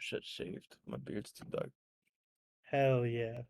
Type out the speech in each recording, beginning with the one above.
Shit shaved. My beard's too dark. Hell yeah.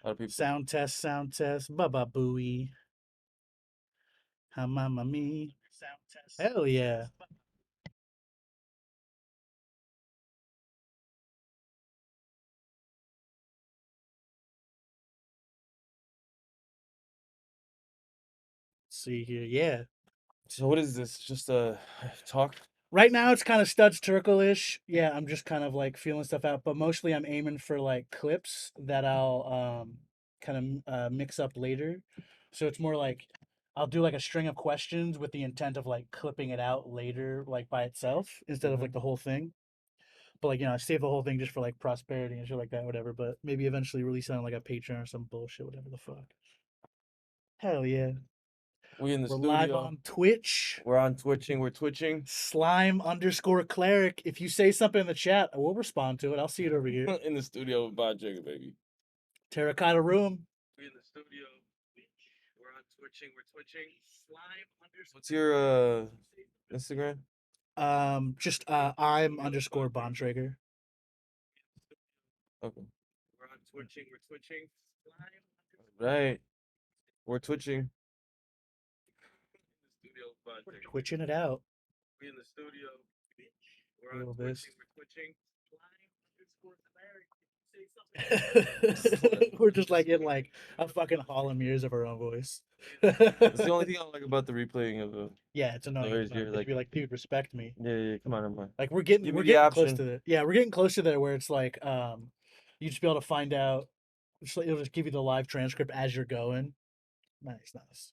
A lot of people. Sound test, sound test. Baba booey. Ha mama me. Hell yeah. See here. Yeah. So what is this? Just a talk? Right now it's kind of studs turkle-ish. Yeah, I'm just kind of like feeling stuff out, but mostly I'm aiming for like clips that I'll kind of mix up later. So it's more like I'll do like a string of questions with the intent of like clipping it out later, like by itself instead of like the whole thing. But like I save the whole thing just for like prosperity and shit like that, whatever. But maybe eventually release it on like a Patreon or some bullshit, whatever the fuck. Hell yeah. We in the We're live studio. on Twitch. We're on twitching. We're twitching. Slime_cleric. If you say something in the chat, I will respond to it. I'll see it over here. In the studio with Bob Jigga, baby. Terracotta room. We in the studio. We're on twitching. We're twitching. What's your Instagram? Just I'm_Bontrager. Okay. We're on twitching. We're twitching. Right. We're twitching. We're twitching it out. We in the studio. We're A on little bit. twitching. We're twitching. We're just like in like a fucking hall of mirrors of our own voice. That's the only thing I like about the replaying of Yeah, it's annoying. the here. Like, Like, be like, dude, respect me. yeah, come on, come on. Like we're Give me we're the getting close option. to the yeah, we're getting close to there where it's like you just be able to find out. It'll just give you the live transcript as you're going. Nice, nice.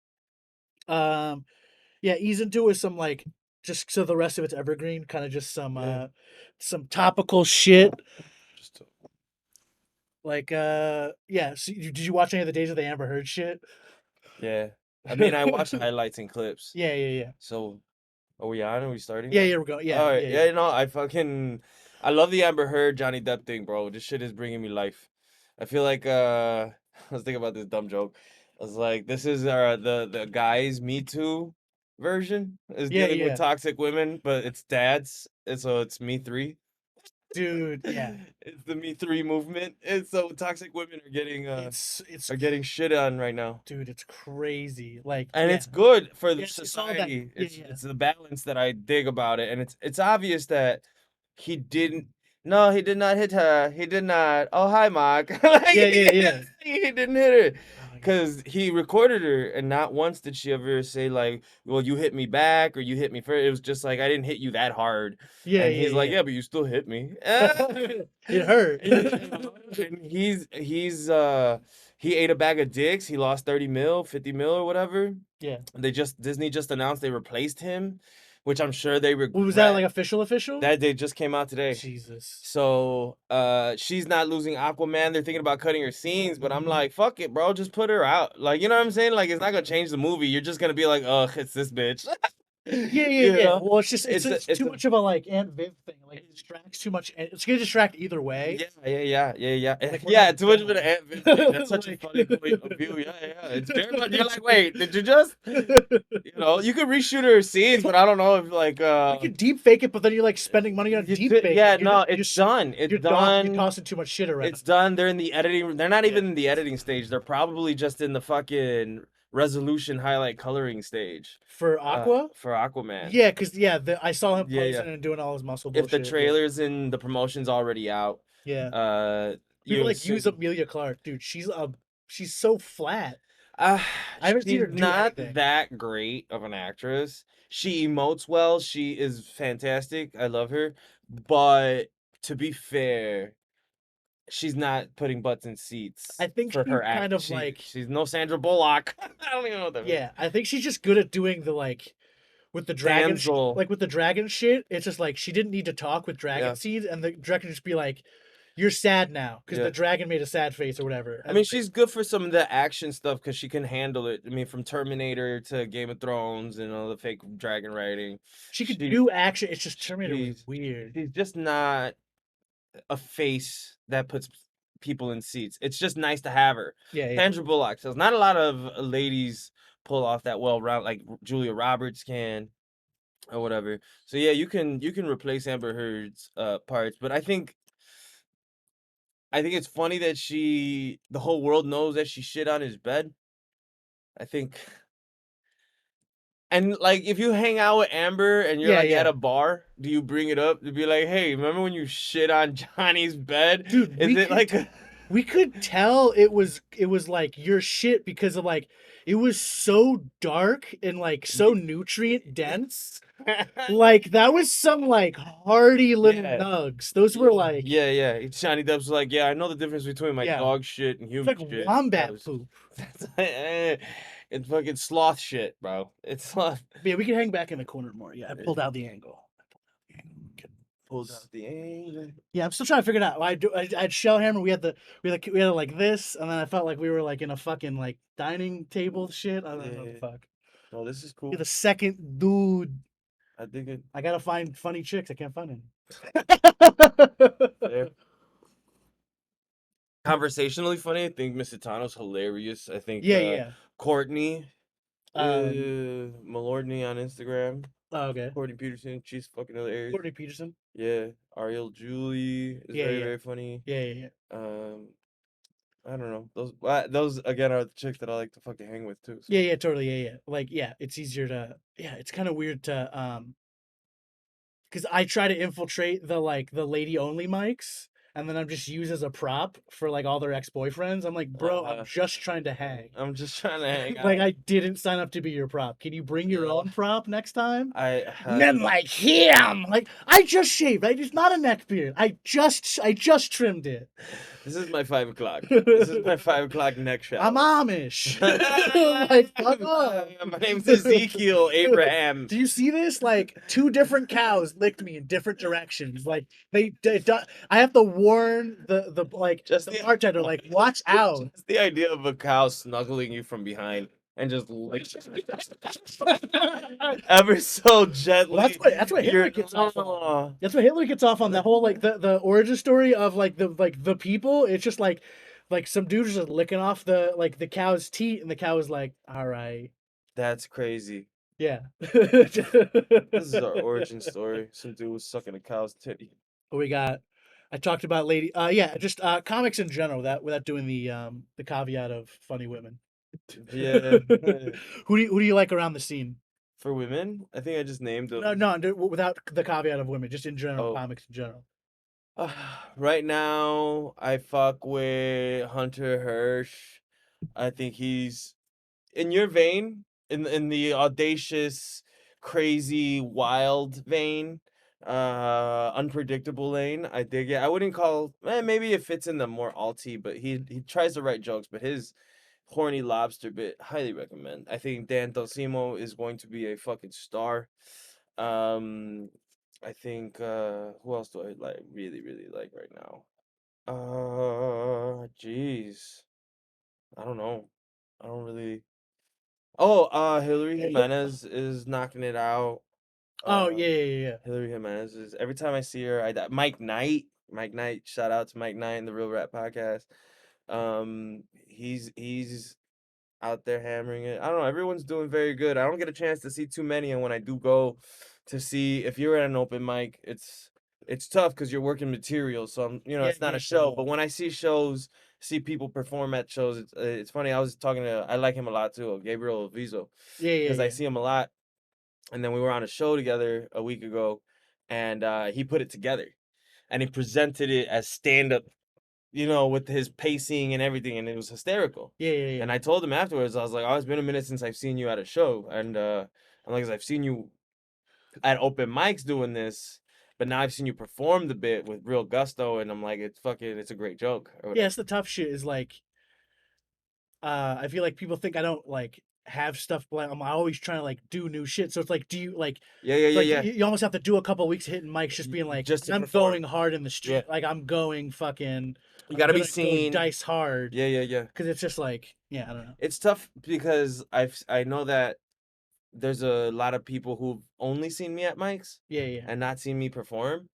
Yeah, ease into it with some like just so the rest of it's evergreen, kind of just Yeah. some topical shit. Just Like yeah. So did you watch any of the Days of the Amber Heard shit? yeah. I mean, I watch highlights and clips. Yeah, yeah, yeah. So, are we on? Are we starting Yeah, now? yeah, we're going. All Yeah, right. yeah, yeah. Yeah, no, I love the Amber Heard Johnny Depp thing, bro. This shit is bringing me life. I feel like I was thinking about this dumb joke. I was like, this is the guys Me Too version is Yeah, dealing with yeah. toxic women, but it's dads, and so it's Me Three. Dude, yeah. It's the Me Three movement, and so toxic women It's are getting shit on right now. dude, it's crazy. Like, And yeah. it's good for the It's all that. society. Yeah, It's yeah. it's the balance that I dig about it, and it's obvious that he didn't. No, he did not hit her. He did not. Oh, hi, Mark. Like, Yeah, yeah, yeah. he didn't hit her Oh my god. because he recorded her, and not once did she ever say like, "Well, you hit me back," or "You hit me first." It was just like, "I didn't hit you that hard," Yeah, and he's like, yeah, "Yeah, but you still hit me." yeah. It hurt. And he ate a bag of dicks. He lost 30 mil, 50 mil or whatever. Yeah. Disney just announced they replaced him, which I'm sure they Was that like regret. official? That they just came out today. Jesus. So she's not losing Aquaman. They're thinking about cutting her scenes, but I'm like, fuck it, bro. Just put her out. Like, you know what I'm saying? Like, it's not gonna change the movie. You're just gonna be like, ugh, it's this bitch. Yeah, yeah, You yeah. know? Well, it's just It's a it's it's too a much of a like Aunt Viv thing. Like it distracts too much. It's gonna distract either way. yeah. Like we're Yeah, not too much of an done. Aunt Viv thing. That's such a Like, funny point of view. Yeah. It's very much. You're like, wait, did you just? You know, you could reshoot her scenes, but I don't know if like you can deep fake it, but then you're like spending money on deep yeah, faking. no, it's done. It's You're done. tossing too much shit around. It's done. They're in the editing. They're not Yeah. even in the editing stage. They're probably just in the fucking resolution highlight coloring stage. For Aqua? For Aquaman. Yeah, because I saw him Yeah. posting and doing all his muscle If the bullshit. Yeah. trailers and the promotion's already out, Yeah. uh, People you like use assume. Amelia Clark, dude. She's so flat. Uh, I haven't seen she's her do not anything. that great of an actress. She emotes well. She is fantastic. I love her. But to be fair, she's not putting butts in I seats think for she's her act. kind of like, She's no Sandra Bullock. I don't even know what that means. yeah, I think she's just good at doing the like with the dragon Damsel. like with the dragon shit. It's just like she didn't need to talk with dragon Yeah, seeds, and the dragon just be like, "You're sad now," because the yeah. dragon made a sad face or whatever, I mean, and like, she's good for some of the action stuff because she can handle it. I mean, from Terminator to Game of Thrones and all the fake dragon writing, she could she do action. It's just Terminator was she's weird. she's just not a face that puts people in seats. It's just nice to have her. Yeah, yeah, Sandra Bullock says not a lot of ladies pull off that well round like Julia Roberts can or whatever. So yeah, you can replace Amber Heard's parts, but I think it's funny that the whole world knows that she shit on his bed. I think and like if you hang out with Amber and you're yeah, like at yeah. a bar, do you bring it up to be like, "Hey, remember when you shit on Johnny's bed?" Dude, Is it like we could tell it was like your shit because of like it was so dark and like so nutrient dense. Like that was some like hearty little Yeah. nugs. Those were Yeah, like, yeah, yeah. Johnny Depp's like, yeah, I know the difference between my yeah, dog shit and it's human like shit. That wombat was, poop. that's, it's fucking sloth shit, bro. It's sloth. But yeah, we could hang back in the corner more. Yeah, I Yeah. pulled out the angle. Okay. Pulled out the angle. Yeah, I'm still trying to figure it out. I had Shellhammer. We had it like this, and then I felt like we were like in a fucking like dining table shit. I don't know what the Yeah. fuck. No, this is You're cool. the second dude. I dig it. I gotta find funny chicks. I can't find any. Fair. Conversationally funny. I think Miss Itano's hilarious. I think Yeah, yeah. Courtney, Um. Malordney on Instagram. Oh, okay. Courtney Peterson, she's fucking hilarious. Courtney Peterson. Yeah. Ariel Julie is Yeah, very, yeah, very funny. yeah, yeah, yeah. Um, I don't know. Those again are the chicks that I like to fucking hang with too. So Yeah, yeah, totally. Yeah, yeah. Like, yeah, it's easier to. Yeah, it's kind of weird to because I try to infiltrate the like the lady only mics, and then I'm just used as a prop for like all their ex boyfriends. I'm like, bro, I'm uh, just trying to hang. I'm just trying to hang Like, out. I didn't sign up to be your prop. Can you bring your Yeah. own prop next time? I Men like him. Like, I just shaved. Right? It's not a neck beard. I just trimmed it. this is my 5 o'clock. This is my 5 o'clock neck I'm shower. Amish. Like, fuck up. My name's Ezekiel Abraham. Do you see this? Like, two different cows licked me in different directions. Like, I have to warn the like Just the the bartender. Like, watch out. just the idea of a cow snuggling you from behind and just lick ever so Well, gently. that's what Hitler You're gets off on. oh, That's what Hitler gets off on. That whole like the origin story of like the people. It's just like some dude's just licking off the like the cow's teat, and the cow is like, all right, that's crazy. yeah. This is our origin story. Some dude was sucking a cow's titty. What we got? I talked about lady. Yeah, just comics in general. Without doing the caveat of funny women. Yeah. Who do you like around the scene? For women, I think I just named No, them. no, without the caveat of women, just in general, Oh, comics in general. right now I fuck with Hunter Hirsch. I think he's in your vein, in the audacious, crazy, wild vein, unpredictable lane. I dig it. I wouldn't call maybe it fits in the more alty, but he tries to write jokes, but his horny lobster bit highly recommend. I think Dan Dosimo is going to be a fucking star. Um I think who else do I like really, really like right now? Jeez. I don't know. I don't really Oh, Hillary Jimenez is knocking it out. Oh Uh, yeah, yeah, yeah, yeah. Hillary Jimenez is every time I see her, I die. Mike Knight, shout out to Mike Knight and the Real Rap Podcast. He's out there hammering it. I don't know. Everyone's doing very good. I don't get a chance to see too many, and when I do go to see, if you're at an open mic, it's tough because you're working material. So Yeah, it's not yeah, a yeah, show. But when I see shows, see people perform at shows, it's funny. I was talking to I like him a lot too, Gabriel Vizo, yeah, yeah, because I yeah. see him a lot. And then we were on a show together a week ago, and he put it together, and he presented it as stand up with his pacing and everything, and it was hysterical. Yeah, yeah, And yeah. I told him afterwards, I was like, "Oh, it's been a minute since I've seen you at a show," and I'm like, "I've seen you at open mics doing this, but now I've seen you perform the bit with real gusto, and I'm like, it's a great joke or Yeah, whatever." it's the tough shit is like I feel like people think I don't like have stuff like I'm always trying to like do new shit. So it's like do you like Yeah, yeah, it's yeah, like yeah. you almost have to do a couple weeks hitting mics just being like Just to I'm perform. going hard in the Yeah, street. Like I'm going fucking you I'm got to be gonna go seen. dice hard Yeah, yeah, yeah. because it's just like yeah, I don't know. It's tough because I know that there's a lot of people who've only seen me at mics Yeah, yeah. and not seen me perform,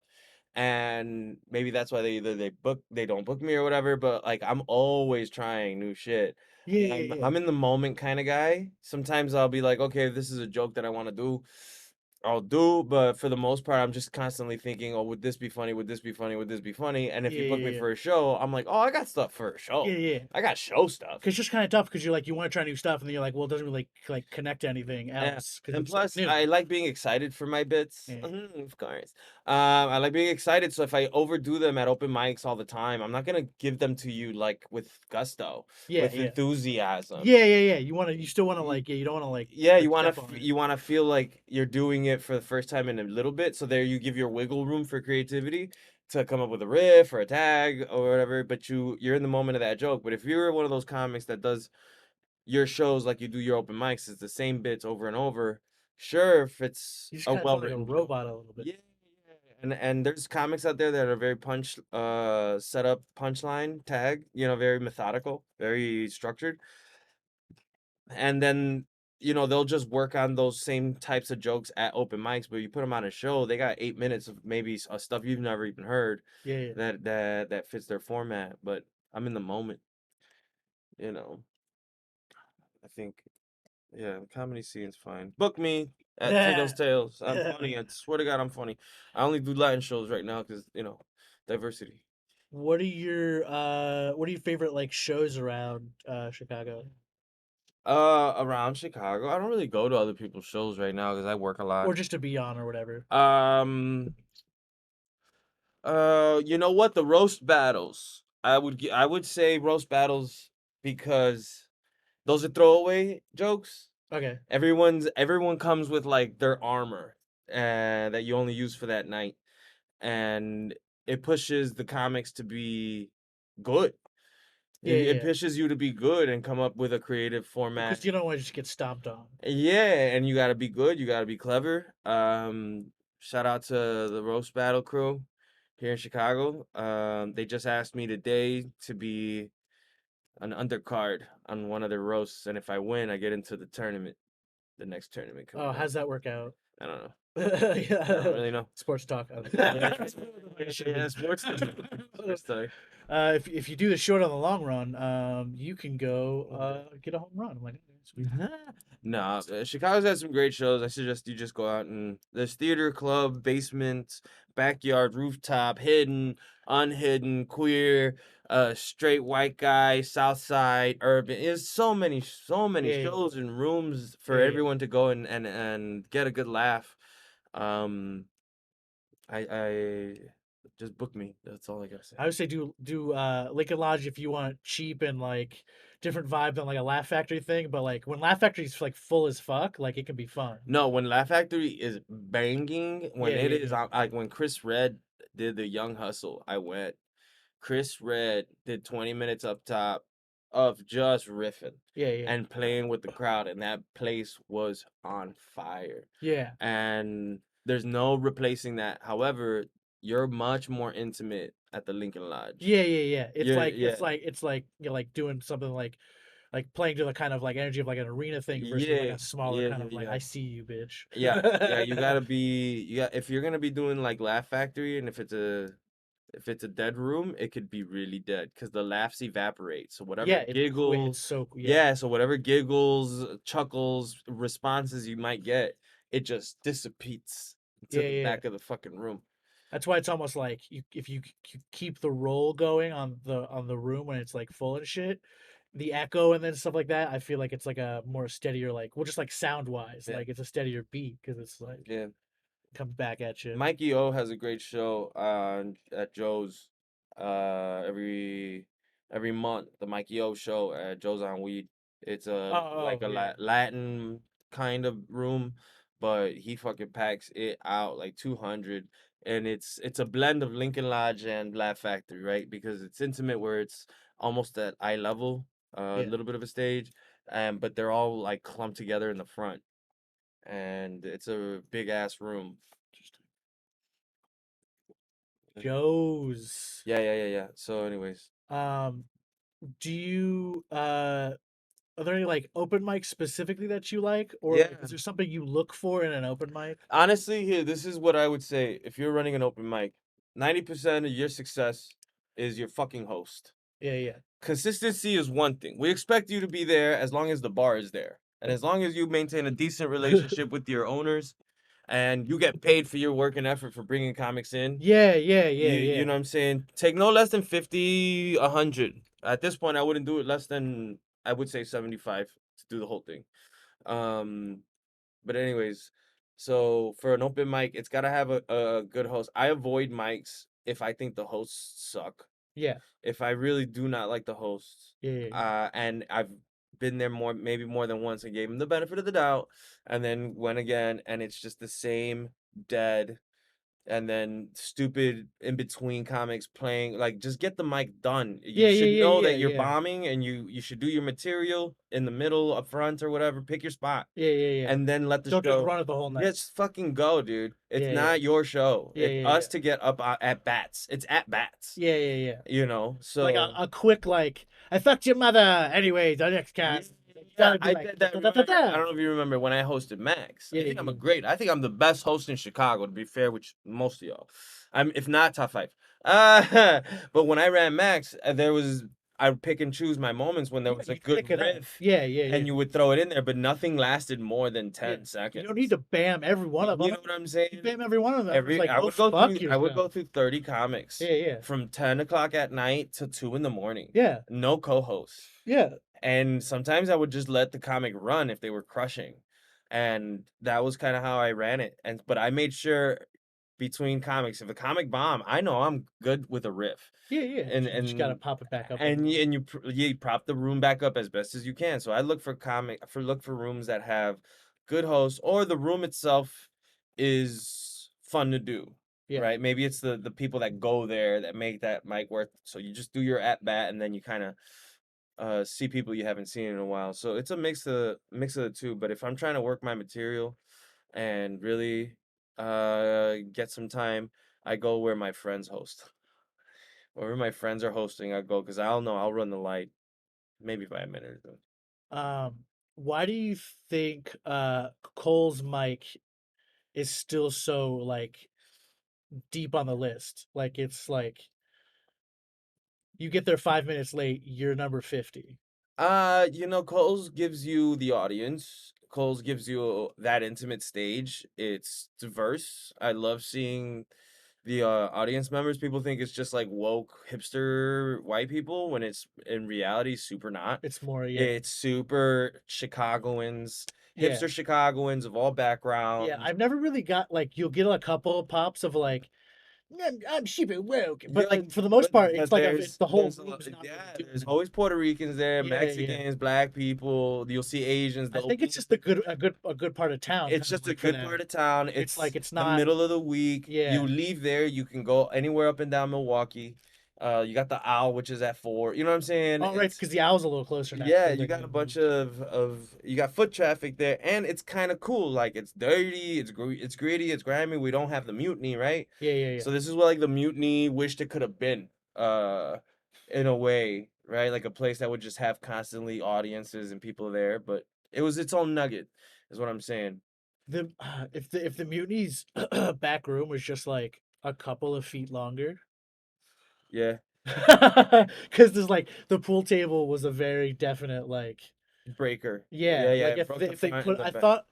and maybe that's why they don't book me or whatever. But like I'm always trying new shit. Yeah, yeah, I'm yeah. I'm in the moment kind of guy. Sometimes I'll be like, okay, this is a joke that I want to do. I'll do, but for the most part, I'm just constantly thinking, oh, would this be funny? Would this be funny? Would this be funny? And if Yeah, you book yeah, me yeah. for a show, I'm like, oh, I got stuff for a Yeah, show. yeah. I got show stuff. Cause it's just kind of tough because you're like you want to try new stuff and then you're like well it doesn't really like connect to anything Yeah. else because And it's like plus, new. I like being excited for my bits. Yeah, Mhm, of course. I like being excited. So if I overdo them at open mics all the time, I'm not gonna give them to you like with gusto, yeah, with yeah, enthusiasm. yeah, yeah, yeah. You still want to Y- like yeah you don't want to Yeah, like step on it. you wanna feel like you're doing it for the first time in a little bit. So there you give your wiggle room for creativity to come up with a riff or a tag or whatever. But you're in the moment of that joke. But if you're one of those comics that does your shows like you do your open mics, it's the same bits over and over. Sure, if it's You just a kind of well sound like a written joke. robot a little bit. Yeah, yeah. And there's comics out there that are very set up punchline tag, very methodical, very structured. And then they'll just work on those same types of jokes at open mics, but you put them on a show, they got 8 minutes of maybe stuff you've never even heard Yeah, yeah. that fits their format. But I'm in the moment, you know. I think. Yeah, the comedy scene's fine. Book me at Tito's Yeah. Tales. I'm funny. I swear to God, I'm funny. I only do Latin shows right now because diversity. What are your favorite like shows around Chicago? Around Chicago, I don't really go to other people's shows right now because I work a lot. Or just to be on or whatever. Um, you know what? The roast battles. I would say roast battles because those are throwaway jokes. Okay. Everyone comes with like their armor, that you only use for that night, and it pushes the comics to be good. Yeah, It yeah. pushes you to be good and come up with a creative format. Because you don't want to just get stomped on. Yeah, and you got to be good. You got to be clever. Shout out to the roast battle crew here in Chicago. They just asked me today to be an undercard on one of their roasts, and if I win, I get into the next tournament Oh, coming up. how's that work out? I don't know. I don't Yeah. really know. Sports talk. Yeah, sports talk. Sports talk. If you do the short on the long run, you can go get a home run. I'm like, okay, sweet. Nah, Chicago's had some great shows. I suggest you just go out and there's theater, club, basement, backyard, rooftop, hidden, unhidden, queer, straight white guy, south side, urban. There's so many Yeah, yeah, shows and rooms for yeah, yeah. everyone to go and get a good laugh. Um, I just book me. That's all I gotta say. I would say do Lincoln Lodge if you want cheap and like different vibe than like a Laugh Factory thing, but like when Laugh Factory's like full as fuck, like it can be fun. No, when Laugh Factory is banging, when Yeah, it yeah, is yeah, like when Chris Red did the Young Hustle, I went. Chris Red did 20 minutes up top of just riffing yeah, yeah, and playing with the crowd, and that place was on fire. yeah, And there's no replacing that. However, you're much more intimate at the Lincoln Lodge. yeah, yeah, yeah. It's You're like yeah, it's like you're like doing something like playing to the kind of like energy of like an arena thing versus like yeah, a smaller yeah, kind yeah, of like yeah. I see you, bitch. Yeah, you gotta be if you're gonna be doing like Laugh Factory, and if it's a dead room, it could be really dead because the laughs evaporate. So whatever Yeah, it's giggles, so yeah, yeah, so whatever giggles, chuckles, responses you might get, it just dissipates to yeah, the yeah. back of the fucking room. That's why it's almost like if you keep the roll going on the room when it's like full and shit, the echo and then stuff like that. I feel like it's like a more steadier like well just like sound wise Yeah, like it's a steadier beat because it's like yeah. comes back at you. Mikey O has a great show at Joe's. every month, the Mikey O show at Joe's on Weed. It's Oh, a like oh a yeah, Latin kind of room, but he fucking packs it out like 200, and it's a blend of Lincoln Lodge and Laugh Factory, right? Because it's intimate, where it's almost at eye level, a yeah. little bit of a stage, and but they're all like clumped together in the front, and it's a big ass room. Joe's. Yeah. So, anyways, Um, do you are there any like open mics specifically that you like, or yeah. like is there something you look for in an open mic? Honestly, here, this is what I would say. If you're running an open mic, 90% of your success is your fucking host. Yeah, yeah, Consistency is one thing. We expect you to be there as long as the bar is there. And as long as you maintain a decent relationship with your owners and you get paid for your work and effort for bringing comics in, yeah, yeah, yeah, you yeah, know what I'm saying? Take no less than 50, 100. At this point, I wouldn't do it less than, I would say 75 to do the whole thing. Um, but anyways, so for an open mic, it's gotta have a good host. I avoid mics if I think the hosts suck. yeah, If I really do not like the hosts, yeah, yeah, and I've been there maybe more than once, and gave them the benefit of the doubt, and then went again, and it's just the same dead, and then stupid in between comics playing. Like, just get the mic done. You yeah, yeah, should yeah, know yeah, that you're yeah, bombing, and you should do your material in the middle, up front, or whatever. Pick your spot, yeah, yeah, yeah. and then let the Don't just show run it the whole night. just fucking go, dude. It's Yeah, yeah, not your show. yeah, It's yeah, us yeah, to get up at bats. It's at bats, yeah, yeah, yeah. you know. Like So a quick like I fucked your mother. Anyway, the next yeah, cast. It's yeah, gotta be I like did da that. da da da Remember? I da. don't know if you remember when I hosted Max. Yeah, yeah, I think I'm the best host in Chicago. To be fair with most of y'all, I'm if not top five. But when I ran Max, there was I would pick and choose my moments when there yeah. was a You good pick it up. riff, Yeah, yeah, yeah, and you would throw it in there, but nothing lasted more than yeah. 10 You don't need seconds. to bam every one of You them. know what I'm You saying? bam every one of them. It's like go fuck I would yourself. go through 30 comics Yeah, yeah, from 10 o'clock at night to 2 in the morning. yeah, No co-hosts. yeah, And sometimes I would just let the comic run if they were crushing. And that was kind of how I ran it. And but I made sure between comics, if a comic bomb, I know I'm good with a riff. yeah, yeah. And You just gotta and pop it back up a little bit. you prop the room back up as best as you can. So I look for rooms that have good hosts, or the room itself is fun to do. Yeah. Right? Maybe it's the people that go there that make that mic work. So you just do your at bat, and then you kind of see people you haven't seen in a while. So it's a mix of the two. But if I'm trying to work my material and really get some time, I go where my friends host. Wherever my friends are hosting, I go because I'll know I'll run the light maybe 5 minutes. Um, why do you think Cole's mic is still so like deep on the list? Like it's like you get there 5 minutes late, you're number 50. Coles gives you the audience. Coles gives you that intimate stage. It's diverse. I love seeing the audience members. People think it's just like woke hipster white people when it's in reality super not. It's more, yeah, It's super Chicagoans, yeah, hipster Chicagoans of all yeah. backgrounds. I've never really got like you'll get a couple of pops of like I'm cheap and woke, but Yeah, like for the most part, it's but like it's the whole there's a lot, room's not really yeah, doing there's that. always Puerto Ricans there, Yeah, yeah. Mexicans, black people. You'll see Asians. I There'll think it's be just a good part of town, It's kind of just a like for good them. part of town. It's like It's it's the not, middle of the week. You yeah. leave there, you can go anywhere up and down Milwaukee. You got the Owl, which is at 4. You know what I'm saying? All right, It's because the owl's a little closer Yeah, naturally you than got you. a bunch of you got foot traffic there, and it's kind of cool. Like, it's dirty, it's gritty, it's grimy. We don't have the mutiny, right? Yeah, yeah, yeah. So this is what like the mutiny wished it could have been, in a way, right? Like a place that would just have constantly audiences and people there, but it was its own nugget, is what I'm saying. The if the mutiny's back room was just like a couple of feet longer, Yeah, because there's like the pool table was a very definite like breaker. yeah Yeah, like it broke the if they front and put the I back. thought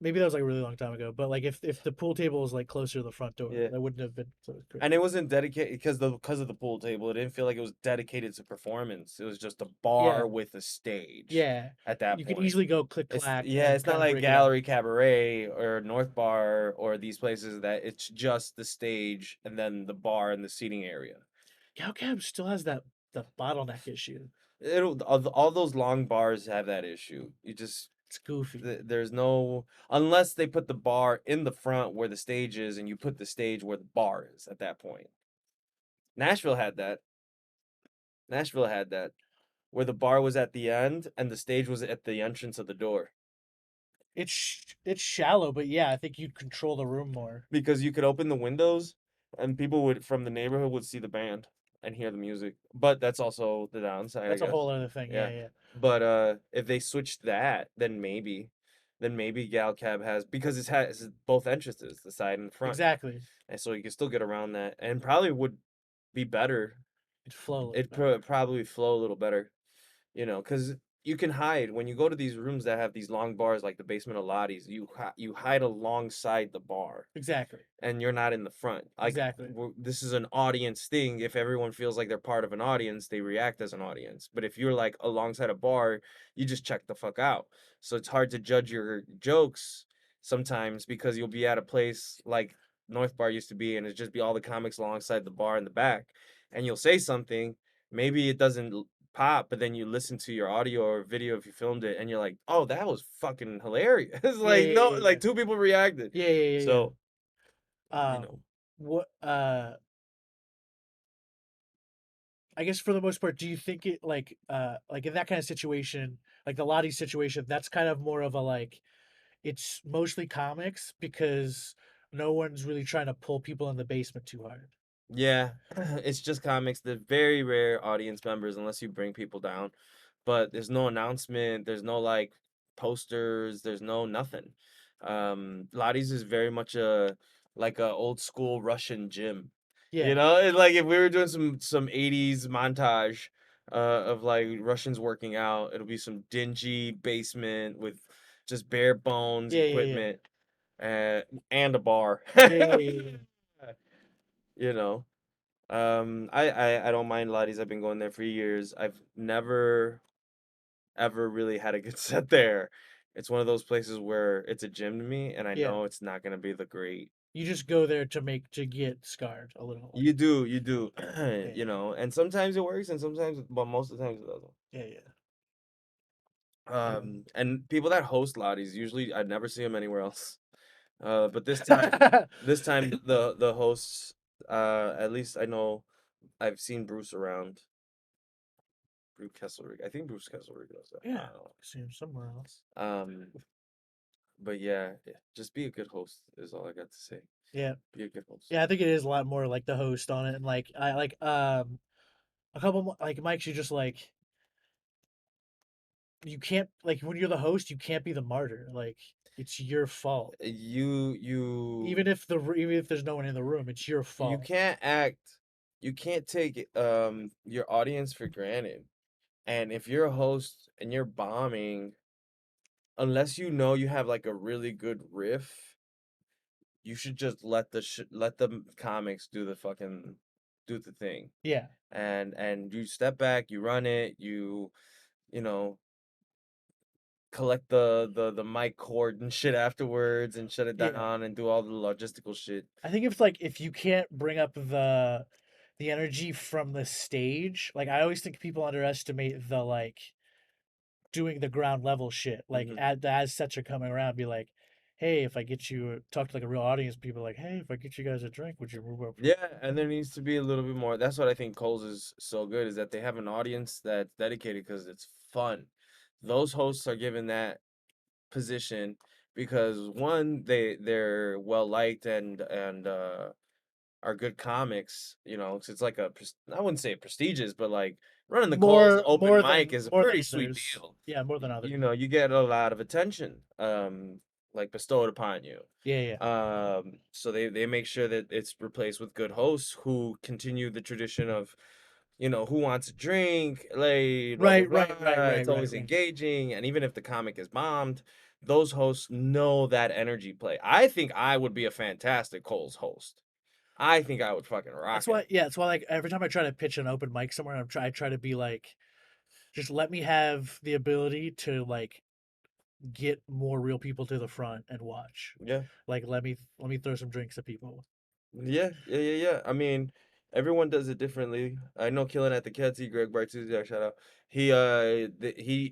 maybe that was like a really long time ago. But like if the pool table was like closer to the front door, Yeah. that wouldn't have been so And crazy. it wasn't dedicated because of the pool table. It didn't feel like it was dedicated to performance. It was just a Yeah, bar with a stage yeah. at that You could point. easily go click It's clack yeah, and it's not kind of like break it up. Gallery Cabaret or North Bar or these places that it's just the stage and then the bar and the seating area. Gal Cab still has that the bottleneck issue. It'll all those long bars have that issue. You just It's goofy. there's no unless they put the bar in the front where the stage is and you put the stage where the bar is at that point. Nashville had that. Nashville had that where the bar was at the end and the stage was at the entrance of the door It's shallow, but yeah, I think you'd control the room more. because you could open the windows and people would from the neighborhood would see the band and hear the music. But that's also the downside, I That's a guess. whole other thing. Yeah. Yeah, yeah. But if they switched that, then maybe Gal Cab has because it has both entrances, the side and the front. Exactly. And so you can still get around that and probably would be better. It'd flow a little It'd better. probably flow a little better. Because you can hide when you go to these rooms that have these long bars like the basement of Lottie's. You hide alongside the bar, Exactly. and you're not in the front. Like Exactly. this is an audience thing. If everyone feels like they're part of an audience, they react as an audience. But if you're like alongside a bar, you just check the fuck out. So it's hard to judge your jokes sometimes because you'll be at a place like North Bar used to be, and it's just be all the comics alongside the bar in the back, and you'll say something. Maybe it doesn't pop, but then you listen to your audio or video if you filmed it, and you're like, "Oh, that was fucking hilarious!" Yeah, Like yeah, no, yeah, yeah. like two people reacted. Yeah, yeah, yeah, yeah. So you Um, know, what I guess for the most part, do you think it like in that kind of situation, like the Lottie situation, that's kind of more of a like it's mostly comics because no one's really trying to pull people in the basement too hard. yeah, it's just comics. They're very rare audience members unless you bring people down. But there's no announcement. There's no like posters. There's no nothing. Lottie's is very much a like a old school Russian gym. Yeah. It's like if we were doing some 80s montage of like Russians working out, it'll be some dingy basement with just bare bones Yeah, yeah, yeah. equipment and a bar. Yeah, yeah, yeah, yeah. you know. I don't mind Lottie's. I've been going there for years. I've never ever really had a good set there. It's one of those places where it's a gym to me, and I Yeah. know it's not gonna be the great. You just go there to get scarred a little like You do, yeah, and sometimes it works, and but most of the times it doesn't. yeah, yeah. And people that host Lottie's usually I'd never see them anywhere else. But Yeah. this time the hosts, at least I know I've seen Bruce around. Bruce Kesselrig. I think Bruce Kesselrig knows that. I Yeah. don't know. See him somewhere else. But yeah, just be a good host is all I got to say. Yeah. Be a good host. Yeah, I think it is a lot more like the host on it and like I like a couple like mics you just like you can't like when you're the host you can't be the martyr like it's your fault You even if there's no one in the room it's your you fault. can't act. You can't take your audience for granted. And if you're a host and you're bombing, unless you know you have like a really good riff, you should just let the comics do the fucking do the thing. Yeah, And you step back, you run it, you know, collect the mic cord and shit afterwards and shut it yeah. down and do all the logistical shit. I think if like if you can't bring up the energy from the stage, like I always think people underestimate the like doing the ground level shit. Like Hmm. as sets are coming around, be like, hey, if I get you talk to like a real audience, people like, hey, if I get you guys a drink, would you move up? Yeah, and there needs to be a little bit more. That's what I think Cole's is so good is that they have an audience that's dedicated because it's fun. Those hosts are given that position because one, they're well liked and are good comics. 'Cause it's like I wouldn't say prestigious, but like running the Cole's open mic is a More than pretty sweet others. deal. Yeah, more than others. You get a lot of attention, like bestowed upon you. Yeah, yeah. So they make sure that it's replaced with good hosts who continue the tradition of who wants a drink, like blah blah Right, blah. right, right, right, It's right, always right. engaging, and even if the comic is bombed, those hosts know that energy play. I think I would be a fantastic Cole's host. I think I would fucking That's rock it. why, yeah, that's why, like, every time I try to pitch an open mic somewhere, I try to be like, just let me have the ability to like get more real people to the front and watch. Yeah. Like, let me throw some drinks at people. Yeah, yeah, yeah, yeah. I mean, everyone does it differently. I know Killing at the Kedzie, Greg Bartusiak, shout out. He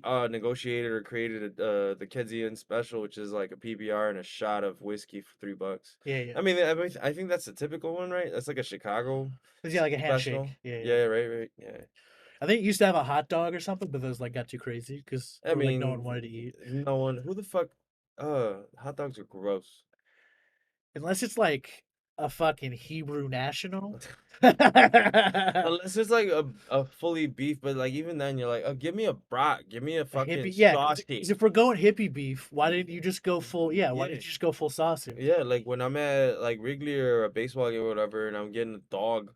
negotiated or created the Kedzian special, which is like a PBR and a shot of whiskey for $3. Yeah, yeah. I think that's a typical one, right? That's like a Chicago But yeah, like a special. handshake. Yeah, yeah. Yeah, right, right. Yeah. I think it used to have a hot dog or something, but those like got too crazy because I or like no one mean, wanted to eat no one. Who the fuck? Hot dogs are gross. unless it's like a fucking Hebrew national. Unless it's like a fully beef, but like even then you're like, oh, give me a brat, give me a A fucking hippie, yeah, because sausage. if we're going hippie beef, why didn't you just go full? Yeah, why Yeah, didn't you just go full sausage? yeah. Like when I'm at like Wrigley or a baseball game or whatever, and I'm getting a dog,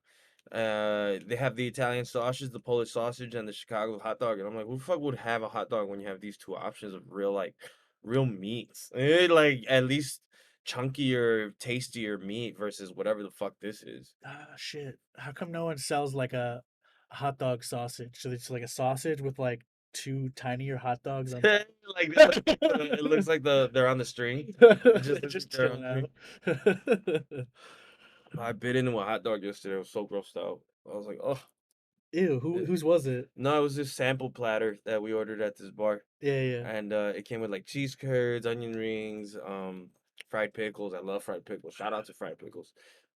they have the Italian sausage, the Polish sausage, and the Chicago hot dog, and I'm like, who the fuck would have a hot dog when you have these two options of real meats? Like at least chunkier, tastier meat versus whatever the fuck this is. Ah, shit. How come no one sells like a hot dog sausage? So it's like a sausage with like two tinier hot dogs on top. It looks like they're on the string. It just looks like Just they're on chilling the string. out. I bit into a hot dog yesterday. I was so grossed out. I was like, oh. Ew, Eh. whose was it? No, it was this sample platter that we ordered at this bar, Yeah, yeah. and it came with like cheese curds, onion rings, fried pickles. I love fried pickles. Shout out to fried pickles.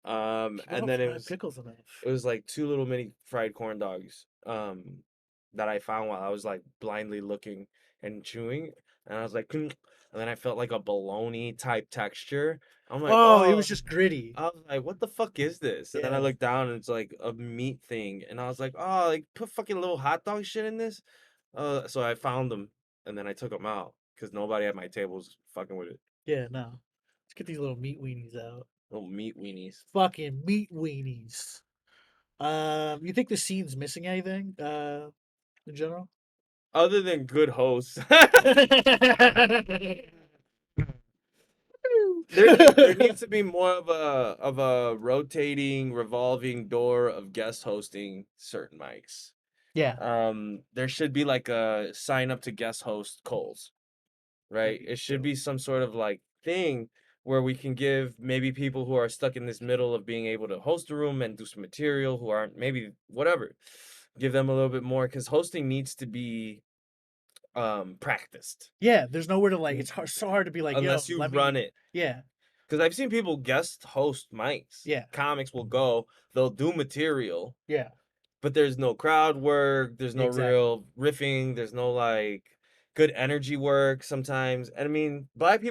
People And don't then fry pickles enough. it was like two little mini fried corn dogs that I found while I was like blindly looking and chewing, and I was like, and then I felt like a bologna type texture. I'm like, Oh, it was oh, just gritty. I was like, what the fuck is this? And then I Yeah. looked down and it's like a meat thing, and I was like, oh, like put fucking little hot dog shit in this. So I found them and then I took them out because nobody at my table was fucking with it. Yeah, no. Let's get these little meat weenies out. Little meat weenies. Fucking meat weenies. You think the scene's missing anything, in general? Other than good hosts. There needs to be more of a rotating, revolving door of guest hosting certain mics. Yeah, There should be like a sign up to guest host Coles, that'd right? be It should dope. be some sort of like thing where we can give maybe people who are stuck in this middle of being able to host a room and do some material who aren't maybe whatever, give them a little bit more because hosting needs to be practiced. Yeah, there's nowhere to like. N- It's hard, so hard to be like, yo, Unless you let run me. it. Yeah, Because I've seen people guest host mics. yeah, Comics will go, they'll do material, yeah, but there's no crowd work, there's no exactly. real riffing, there's no like good energy work sometimes. And I mean, black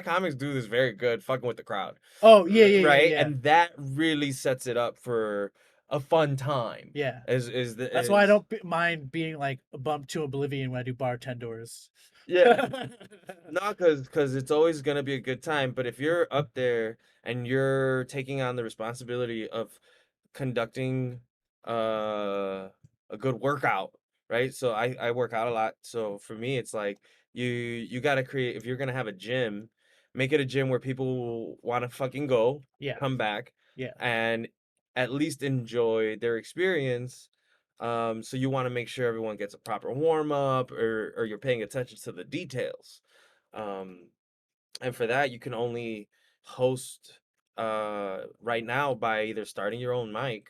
comics do this very good, fucking with the crowd, Oh yeah, yeah, yeah, right? yeah, And that really sets it up for a fun time. yeah. Is the That's why I is don't mind being like bumped to oblivion when I do bartenders. Yeah. Not because it's always gonna be a good time, but if you're up there and you're taking on the responsibility of conducting a good workout, right? So I work out a lot. So for me it's like you gotta create if you're gonna have a gym, make it a gym where people wanna fucking go, Yeah, come back, yeah, and at least enjoy their experience. So you want to make sure everyone gets a proper warm up or you're paying attention to the details. Um, and for that, you can only host right now by either starting your own mic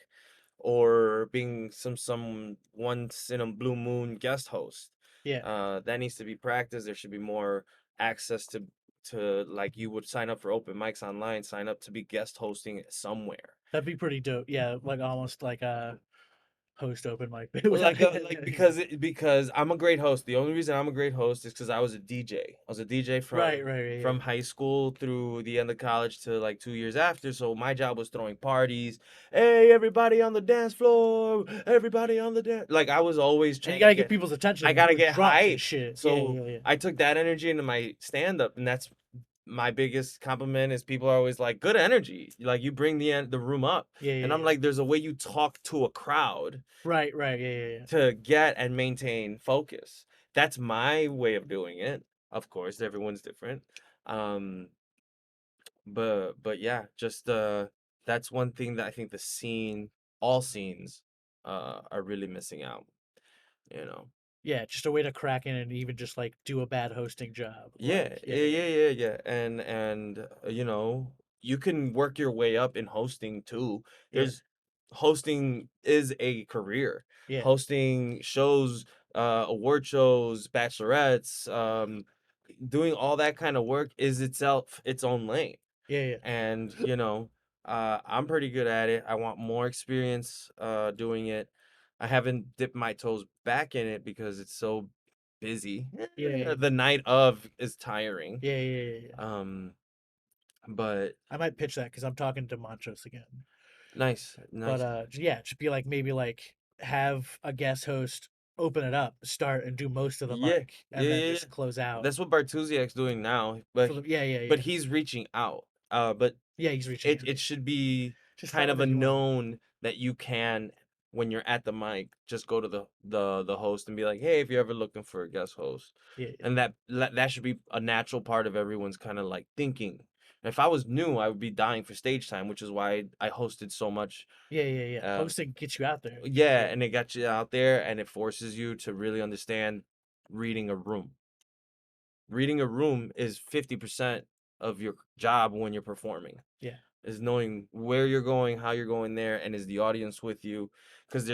or being some once in a blue moon guest host. yeah. That needs to be practiced. There should be more access to like you would sign up for open mics online, sign up to be guest hosting somewhere. That'd be pretty dope. Yeah, like almost like a host open mic. Like because I'm a great host. The only reason I'm a great host is because I was a DJ. I was a DJ Right, right, right, yeah. from high school through the end of college to like 2 years after. So my job was throwing parties. Hey, everybody on the dance floor! Everybody on the dance. Like I was always And you trying to gotta get get. people's attention I when gotta you're get drunk and hype. shit. Yeah, So yeah, yeah. I took that energy into my stand up, and that's my biggest compliment is people are always like, good energy. Like you bring the room up. Yeah, And yeah, I'm yeah. like, there's a way you talk to a crowd Right, right. Yeah, yeah, yeah. to get and maintain focus. That's my way of doing it. Of course, everyone's different. Um, but yeah, just that's one thing that I think all scenes are really missing out, you know. Yeah, just a way to crack in and even just like do a bad hosting job. Yeah, Like, yeah, yeah, yeah, yeah, yeah, yeah. And you know, you can work your way up in hosting too. yeah, There's hosting is a career. yeah, Hosting shows, award shows, bachelorettes, doing all that kind of work is itself its own lane. yeah, yeah, And you know, I'm pretty good at it. I want more experience doing it. I haven't dipped my toes back in it because it's so busy. yeah, yeah, The night of is tiring. yeah, yeah, yeah, yeah. Um, but I might pitch that because I'm talking to Montrose again. nice, But nice. yeah, just be like maybe like have a guest host open it up, start and do most of the Yeah, mic, yeah, and then yeah, yeah. just close out That's what Bartusiak's doing now, for the yeah, yeah, but yeah, he's reaching out. But yeah. He's reaching it out. it Yeah, should be just tell kind him of a if you want to. known that you can, when you're at the mic, just go to the host and be like, hey, if you're ever looking for a guest host, Yeah, yeah, and that should be a natural part of everyone's kind of like thinking. If I was new, I would be dying for stage time, which is why I hosted so much. yeah, yeah, yeah. Uh, Hosting gets you out there. yeah, Yeah, and it got you out there, and it forces you to really understand reading a room. Reading a room is 50% of your job when you're performing, yeah, is knowing where you're going, how you're going there, and is the audience with you? Because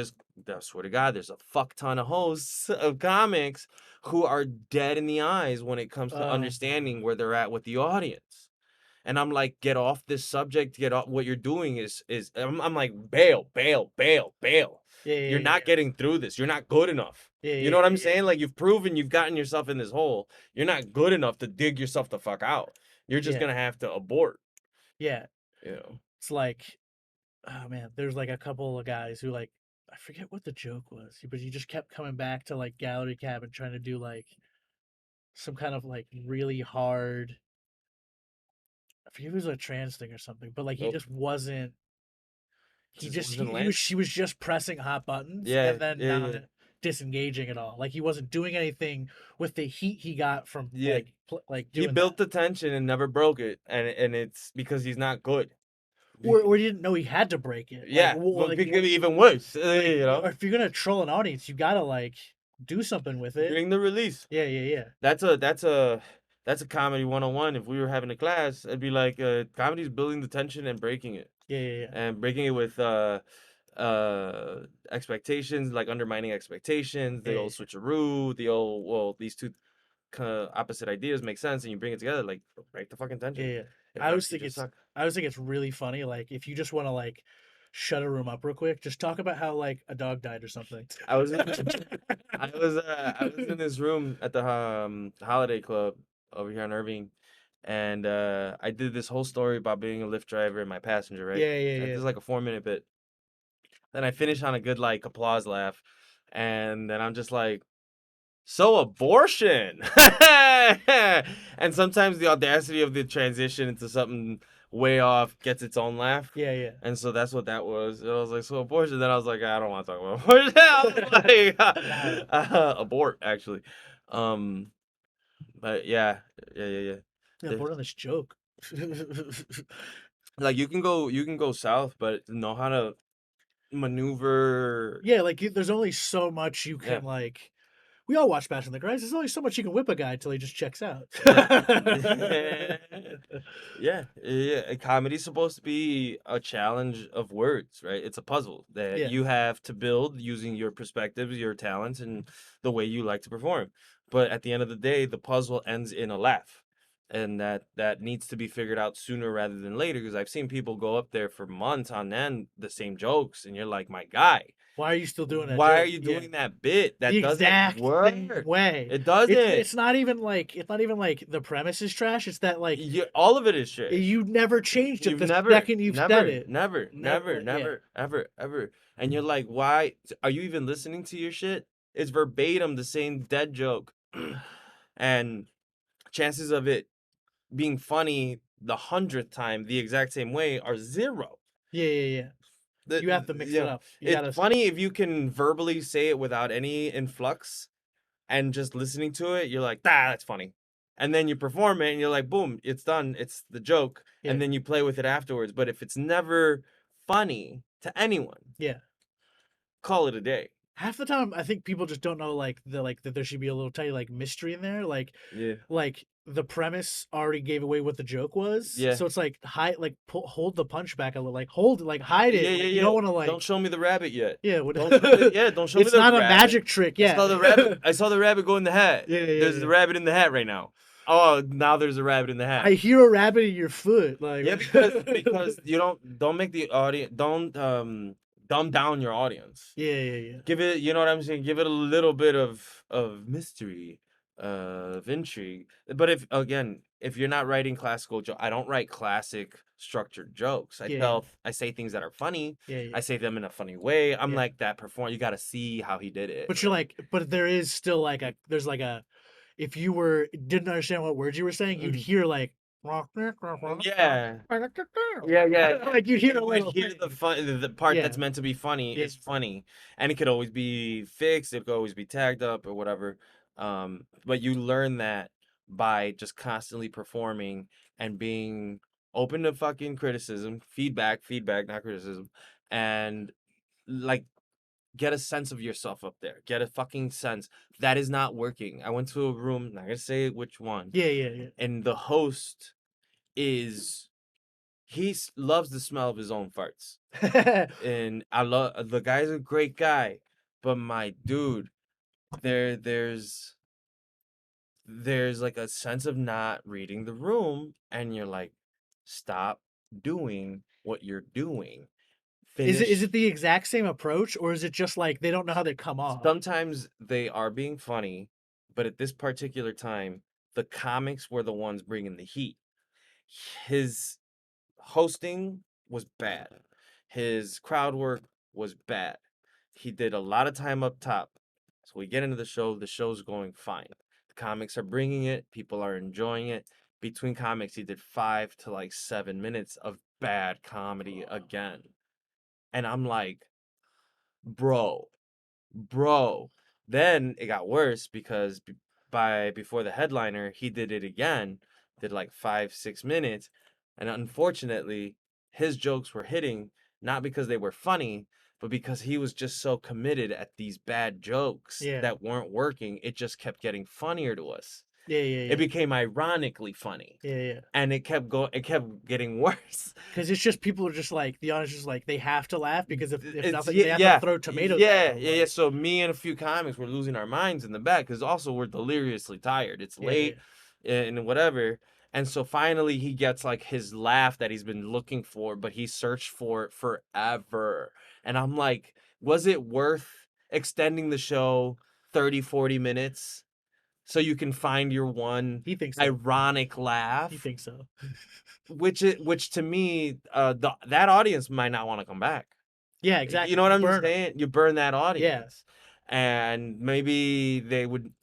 I swear to God, there's a fuck ton of hosts of comics who are dead in the eyes when it comes to um, understanding where they're at with the audience. And I'm like, get off this subject. Get off. What you're doing is I'm like, bail, bail, bail, bail. yeah, You're yeah, not getting through this. You're not good enough. yeah, You yeah, know what I'm yeah, saying? Like you've proven you've gotten yourself in this hole. You're not good enough to dig yourself the fuck out. You're just yeah, gonna have to abort. yeah. You know. It's like, oh man, there's like a couple of guys who like I forget what the joke was, but he just kept coming back to like Gallery Cabin trying to do like some kind of like really hard. I forget if it was a trans thing or something, but like he Nope. just wasn't. He Just just wasn't he was land. she was just pressing hot buttons Yeah, and then yeah, yeah, not disengaging at all. Like he wasn't doing anything with the heat he got from yeah. like like He doing that, built the tension and never broke it, and it's because he's not good. or he didn't know he had to break it. Like Yeah, but like because even worse, like you know, if you're gonna troll an audience, you gotta like do something with it. bring the release. Yeah, yeah, yeah, That's a comedy 101. If we were having a class, it'd be like comedy's building the tension and breaking it. yeah, yeah, yeah, And breaking it with expectations, like undermining expectations, yeah, the old yeah, switcheroo, the old, well, these two opposite ideas make sense and you bring it together, like break the fucking yeah, tension. yeah. If I not, always you think just it's suck. I always think it's really funny. Like if you just want to like shut a room up real quick, just talk about how like a dog died or something. I was I was in this room at the holiday club over here in Irving, and I did this whole story about being a Lyft driver and my passenger, right? Yeah, yeah, I yeah, did like a 4 minute bit. Then I finished on a good like applause laugh, and then I'm just like, so abortion. And sometimes the audacity of the transition into something way off gets its own laugh. yeah, yeah. And so that's what that was. And I was like, so abortion. Then I was like, I don't want to talk about abortion. I was Nah, like, abort actually. Um, but yeah, yeah, yeah, yeah. yeah, There's, bored on this joke. like you can go south, but know how to maneuver. Yeah, like there's only so much you Yeah, can like. We all watch Passion of the Christ. There's only so much you can whip a guy until he just checks out. yeah. Yeah, yeah. Comedy's supposed to be a challenge of words, right? It's a puzzle that Yeah. you have to build using your perspectives, your talents, and the way you like to perform. But at the end of the day, the puzzle ends in a laugh. And that needs to be figured out sooner rather than later because I've seen people go up there for months on end the same jokes, and you're like, my guy, Why are you still doing that why are joke? you Yeah. doing that bit? The That doesn't exact same work. way. It doesn't. It's not even like the premise is trash. It's that like All of it is trash. you never changed it You've the never, second you've said never, it. never, Never never, yeah. never, ever, ever. And you're like, why? Are you even listening to your shit? It's verbatim the same dead joke. And chances of it being funny the 100th time the exact same way are zero. Yeah, yeah, yeah. The, You have to mix it yeah, up. You it's gotta. funny if you can verbally say it without any influx, and just listening to it, you're like, ah, that's funny. And then you perform it and you're like, boom, it's done. It's the joke. Yeah, And then you play with it afterwards. But if it's never funny to anyone, yeah. call it a day. Half the time, I think people just don't know like that there should be a little tiny like mystery in there. Yeah. Like the premise already gave away what the joke was, Yeah. so it's like hide like hold the punch back a little, like hold like hide Yeah, it. yeah, Like you yeah. don't want to Don't like show me the rabbit yet. yeah. Don't show me yeah, don't show me It's the not a rabbit. magic trick. I Yeah, saw the rabbit. I saw the rabbit go in the hat. yeah, yeah, There's yeah. the rabbit in the hat right now. Oh, now there's a rabbit in the I hat. hear a rabbit in your foot. Like Yeah, because you don't make the audience don't dumb down your audience. yeah, yeah, yeah, Give it, you know what I'm saying? Give it a little bit of mystery, of intrigue. But if you're not writing classical joke, I don't write classic structured jokes. yeah, I say things that are funny. yeah, yeah, I say them in a funny way. I'm yeah. like that perform. You got to see how he did it. But you're like, but there is still like a there's like a if you were didn't understand what words you were saying, you'd Mhm. hear like Yeah. Yeah, yeah. like you'd hear a You would little hear thing. the part Yeah, that's meant to be funny yeah, is funny, and it could always be fixed. It could always be tagged up or whatever. But you learn that by just constantly performing and being open to fucking criticism, feedback, not criticism, and like get a sense of yourself up there. Get a fucking sense that is not working. I went to a room, not gonna say which one, yeah, yeah, and the host is loves the smell of his own farts. yeah. And I love the guy's a great guy, but my dude, there there's like a sense of not reading the room, and you're like, stop doing what you're doing. Is Finish. it the exact same approach, or is it just like they don't know how they come off? Sometimes they are being funny, but at this particular time, the comics were the ones bringing the heat. His hosting was bad. His crowd work was bad. He did a lot of time up top. So we get into the show's going fine. The comics are bringing it, people are enjoying it. Between comics, he did 5 to 7 minutes of bad comedy again. And I'm like, bro, bro. Then it got worse because by before the headliner, he did it again, did like 5, 6 minutes, and unfortunately, his jokes were hitting not because they were funny, but because he was just so committed at these bad jokes Yeah, that weren't working. It just kept getting funnier to us. yeah, yeah, It yeah, became ironically funny, yeah, yeah. and it kept going. It kept getting worse. Because it's just people are just like the audience is just like they have to laugh because if It's nothing they have to yeah, throw tomatoes at yeah, them. yeah, yeah. Like So me and a few comics were losing our minds in the back because also we're deliriously tired. It's yeah, yeah, late and whatever. And so finally he gets like his laugh that he's been looking for, but he searched for it forever. And I'm like, was it worth extending the show 30, 40 minutes so you can find your one he thinks so. ironic He laugh? thinks so. Which to me, that audience might not want to come back. Yeah, You exactly. know what You I'm burn them. saying? You burn that Yeah, audience. And maybe they would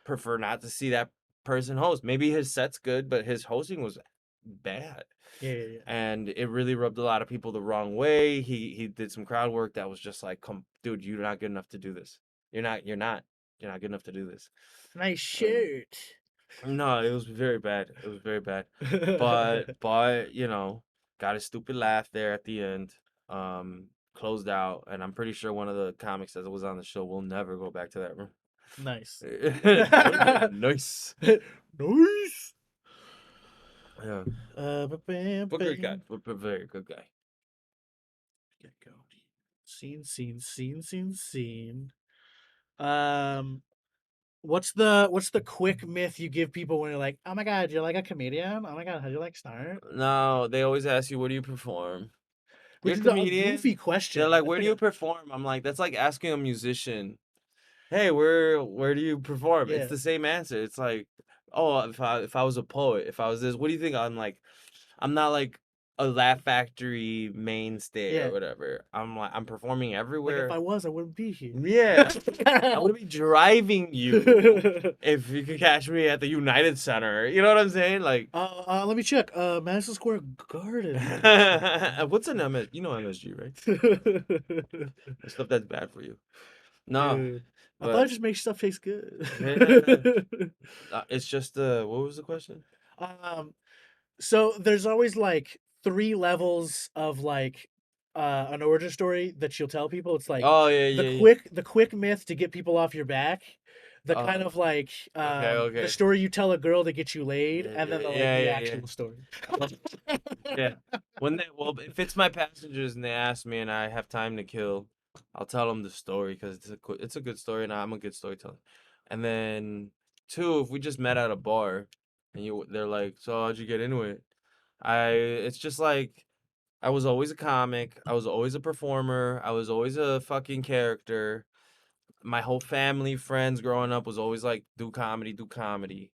prefer not to see that person host. Maybe his set's good, but his hosting was bad. yeah, yeah, yeah. And it really rubbed a lot of people the wrong way. He did some crowd work that was just like, come, dude, you're not good enough to do this. You're not good enough to do this. Nice Um, shirt. no, it was very bad. It was very bad. But got a stupid laugh there at the end. Closed out, and I'm pretty sure one of the comics that was on the show will never go back to that room. Nice. That would have been nice. Nice. Yeah, but good guy. Bam. But very good guy. Get going. Scene. Um, what's the quick myth you give people when you're like, oh my god, you're like a comedian? Oh my god, how do you like start? No, they always ask you, where do you perform? You're Which a is a comedian? goofy question. They're like, That's where do like you a perform? I'm like, that's like asking a musician, hey, where do you perform? It's yeah, the same answer. It's like, oh, if I was a poet, if I was this, what do you think? I'm like, I'm not like a Laugh Factory mainstay or Yeah. whatever. I'm like I'm performing Like if everywhere. I was, I wouldn't be here. Yeah, I would be driving you if you could catch me at the United Center. You know what I'm saying? Like, Let me check. Madison Square Garden. Let me check. what's an MS? You know MSG, right? The stuff that's bad for you. No, Dude, I thought it but just makes stuff taste yeah, good. it's just what was the question? um, so there's always like three levels of like an origin story that you'll tell people. It's like Oh yeah, the yeah, yeah. quick myth to get people off your back, the kind Oh, of like okay, the okay. story you tell a girl to get you laid, Yeah, and then yeah, the like yeah, the yeah, yeah. actual story. Well, yeah. When they well, if it's my passengers and they ask me and I have time to kill, I'll tell them the story because it's a good story and I'm a good storyteller. And then two, if we just met at a bar and they're like, "So how'd you get into it?" It's just like I was always a comic. I was always a performer. I was always a fucking character. My whole family, friends growing up was always like, do comedy, do comedy.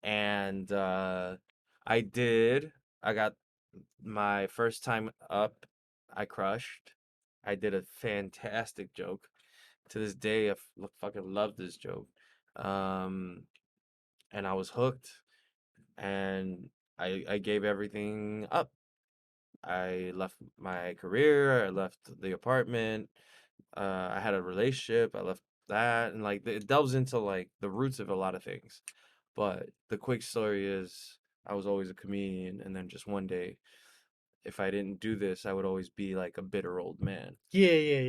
And I did. I got my first time up. I crushed. I did a fantastic joke. To this day, fucking love this joke. Um, and I was hooked. And I gave everything up. I left my career. I left the apartment. I had a relationship. I left that, and like it delves into like the roots of a lot of things. But the quick story is, I was always a comedian, and then just one day, if I didn't do this, I would always be like a bitter old man. Yeah, yeah,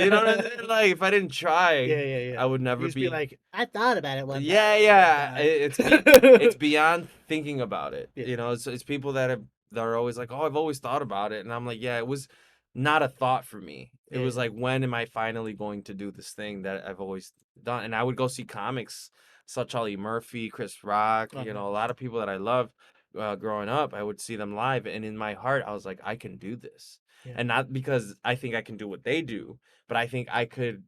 You know what I'm yeah. saying? Like if I didn't try, Yeah, yeah, yeah. I would You never just be be. like, I thought about it one time, Yeah, and then yeah. It's done. beyond thinking about it. Yeah, You know, it's people that are always like, "Oh, I've always thought about it." And I'm like, "Yeah, it was not a thought for me. It yeah, was yeah. like, when am I finally going to do this thing that I've always done?" And I would go see comics such Ollie Murphy, Chris Rock, you Uh-huh. know, a lot of people that I loved growing up. I would see them live, and in my heart, I was like, "I can do this." Yeah. And not because I think I can do what they do, but I think I could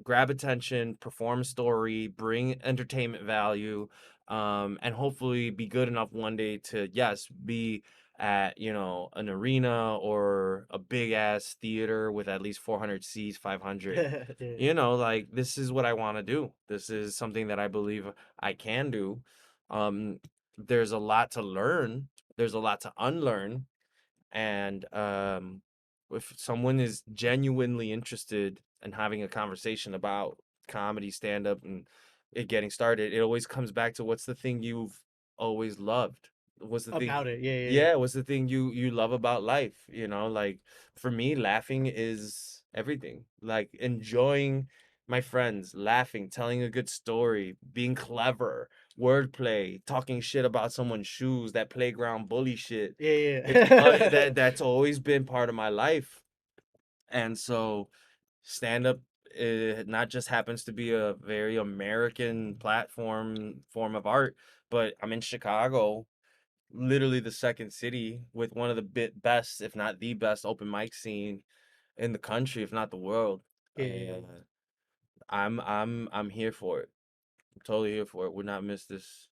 grab attention, perform a story, bring entertainment value, and hopefully be good enough one day to, yes, be at, you know, an arena or a big ass theater with at least 400 seats, 500. Yeah, yeah. You know, like this is what I want to do. This is something that I believe I can do. Um, there's a lot to learn. There's a lot to unlearn, and if someone is genuinely interested in having a conversation about comedy, stand up, and it getting started, it always comes back to what's the thing you've always loved? What's the thing? About it. Yeah, yeah, Yeah, what's the thing you love about life? You know, like for me, laughing is everything. Like enjoying my friends, laughing, telling a good story, being clever, wordplay, talking shit about someone's shoes, that playground bully shit. yeah. Yeah, It's yeah. that's always been part of my life. And so stand up, not just happens to be a very American platform form of art, but I'm in Chicago, literally the second city with one of the best, if not the best, open mic scene in the country, if not the world. Yeah, yeah, Uh, I'm here for it. I'm totally here for it. Would not miss this.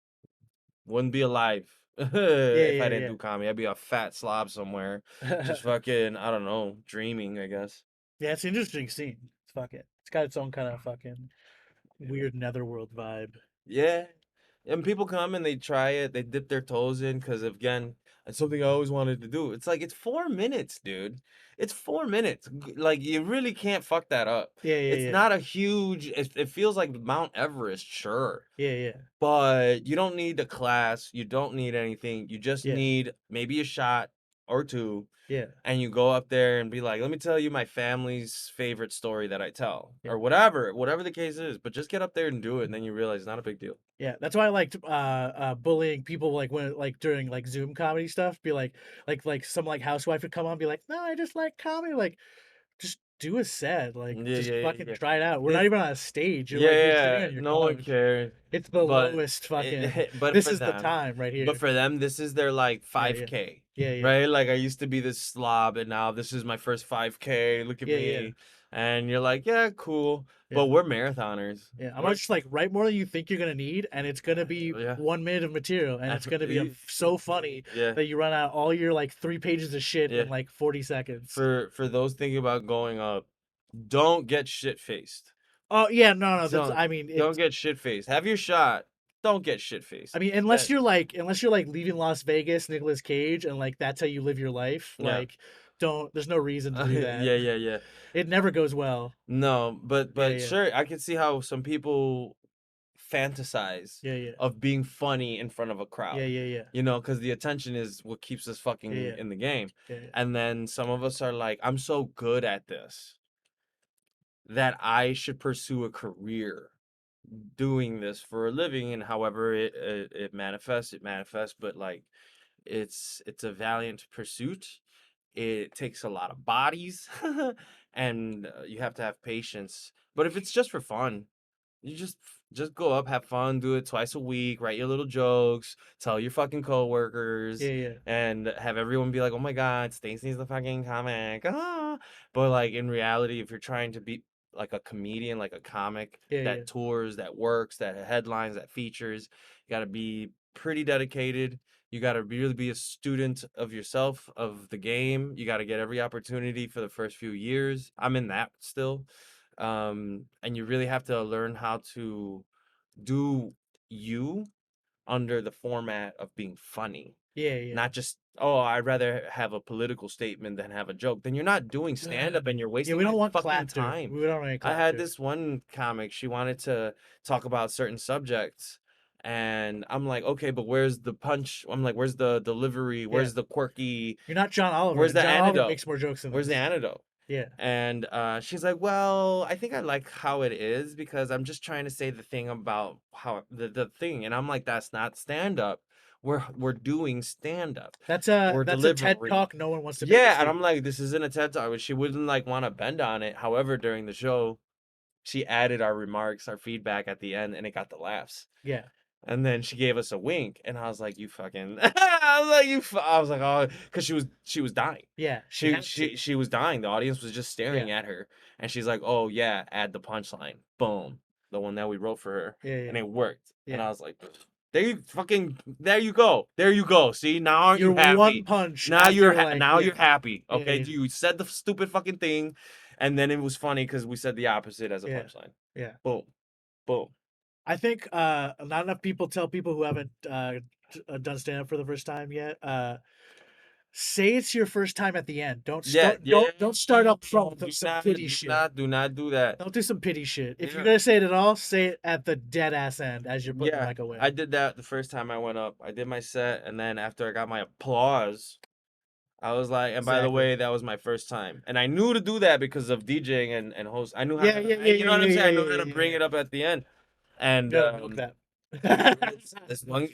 Wouldn't be alive yeah, if I yeah, didn't yeah. do comedy. I'd be a fat slob somewhere, just fucking, I don't know, dreaming, I guess. Yeah, it's an interesting scene. Fuck it. It's got its own kind of fucking weird netherworld vibe. Yeah. And people come and they try it, they dip their toes in because, again, it's something I always wanted to do. It's like, it's 4 minutes, dude. It's 4 minutes. Like, you really can't fuck that up. Yeah, yeah, It's yeah. not a huge, it feels like Mount Everest, sure. Yeah, yeah. But you don't need a class. You don't need anything. You just Yeah. need maybe a shot or two, Yeah. and you go up there and be like, "Let me tell you my family's favorite story that I tell," Yeah. or whatever the case is. But just get up there and do it, and then you realize it's not a big deal. Yeah, that's why I liked bullying people like when like during like Zoom comedy stuff. Be like some like housewife would come on and be like, no, I just like comedy. Like, just do a set. Like, Yeah, just yeah, yeah, fucking yeah. try it out. We're not It's even on a stage. You're yeah, like you're sitting yeah, on your no one couch. cares. It's the But lowest fucking. but This for is the them, time right but here. for them, this is their like Yeah, yeah, 5K, yeah, yeah, right? Like I used to be this slob, and now this is my first 5K. Look at yeah, yeah, me. And you're like, yeah, cool, Yeah. but we're marathoners. Yeah, I'm We're just like write more than you think you're gonna need, and it's gonna be yeah, 1 minute of material, and it's F- gonna be y- so funny yeah, that you run out all your like 3 pages of shit yeah. in like 40 seconds. For those thinking about going up, don't get shit faced. Oh yeah, no, no, that's Don't I mean don't it's get shit faced. Have your shot. Don't get shit I faced. mean That unless you're like leaving Las Vegas, Nicolas Cage, and like that's how you live your life. yeah. Like, don't there's no reason to do that. Yeah, yeah, yeah. It never goes well. No, Yeah, but yeah, sure, I can see how some people fantasize yeah, yeah, of being funny in front of a yeah, crowd. yeah, yeah, You know, because the attention is what keeps us yeah, fucking yeah, in the game. yeah, yeah, And then some of us are like, I'm so good at this that I should pursue a career doing this for a living. And however it manifests. But like, it's a valiant pursuit. It takes a lot of bodies, and you have to have patience. But if it's just for fun, you just go up, have fun, do it twice a week, write your little jokes, tell your fucking coworkers, yeah, yeah, and have everyone be like, "Oh my God, Stacy's the fucking comic." Ah. But like in reality, if you're trying to be like a comedian, like a comic yeah, yeah, that tours, that works, that headlines, that features, you got to be pretty dedicated. You got to really be a student of yourself, of the game. You got to get every opportunity for the first few years. I'm in that still. And you really have to learn how to do you under the format of being funny, yeah, yeah. not just, oh, I'd rather have a political statement than have a joke. Then you're not doing stand up and you're Yeah, wasting we my don't want fucking clapter. time. We don't want any I had clapter. this one comic, she wanted to talk about certain subjects. And I'm like, okay, but where's the punch? I'm like, where's the delivery? Yeah, Where's the quirky? you're not John Oliver. Where's the John Oliver antidote? makes more jokes than Where's the this. antidote? Yeah, And she's like, "Well, I think I like how it is because I'm just trying to say the thing about how the thing." And I'm like, "That's not stand up. We're doing stand up. We're that's a TED delivery." talk. No one wants to make a Yeah, and I'm statement. like, "This isn't a TED talk." But she wouldn't like want to bend on it. However, during the show, she added our remarks, our feedback at the end, and it got the laughs. Yeah, And then she gave us a wink, and I was like, "You fucking," I was like, I was like, "Oh," because she was dying. yeah. She She has she to. she was dying. The audience was just Yeah, staring at her, and she's like, "Oh yeah, add the punchline." Boom, the one that we wrote for her, yeah, and yeah, it worked. And yeah. I was like, there you go, there you go. See, now aren't you You're one happy? punch after like Now yeah, you're happy. yeah, Okay, yeah, you said the stupid fucking thing, and then it was funny because we said the opposite as a yeah, punchline. yeah. Boom, boom. I think not enough people tell people who haven't done stand up for the first time yet. Say it's your first time at the end. Yeah, yeah. Don't start up front Do with some not, pity shit. do not do that. Don't do some pity shit. If you're Yeah, gonna say it at all, say it at the dead ass end as you're putting the yeah. mic away. I did that the first time I went up. I did my set, and then after I got my applause, I was like, and by the Exactly. way, that was my first time. And I knew to do that because of DJing and host. I knew how Yeah, to, yeah, yeah, you yeah, know what yeah, I'm saying? yeah, I know yeah, how yeah, to yeah, bring yeah. it up at the end. And You gotta milk that.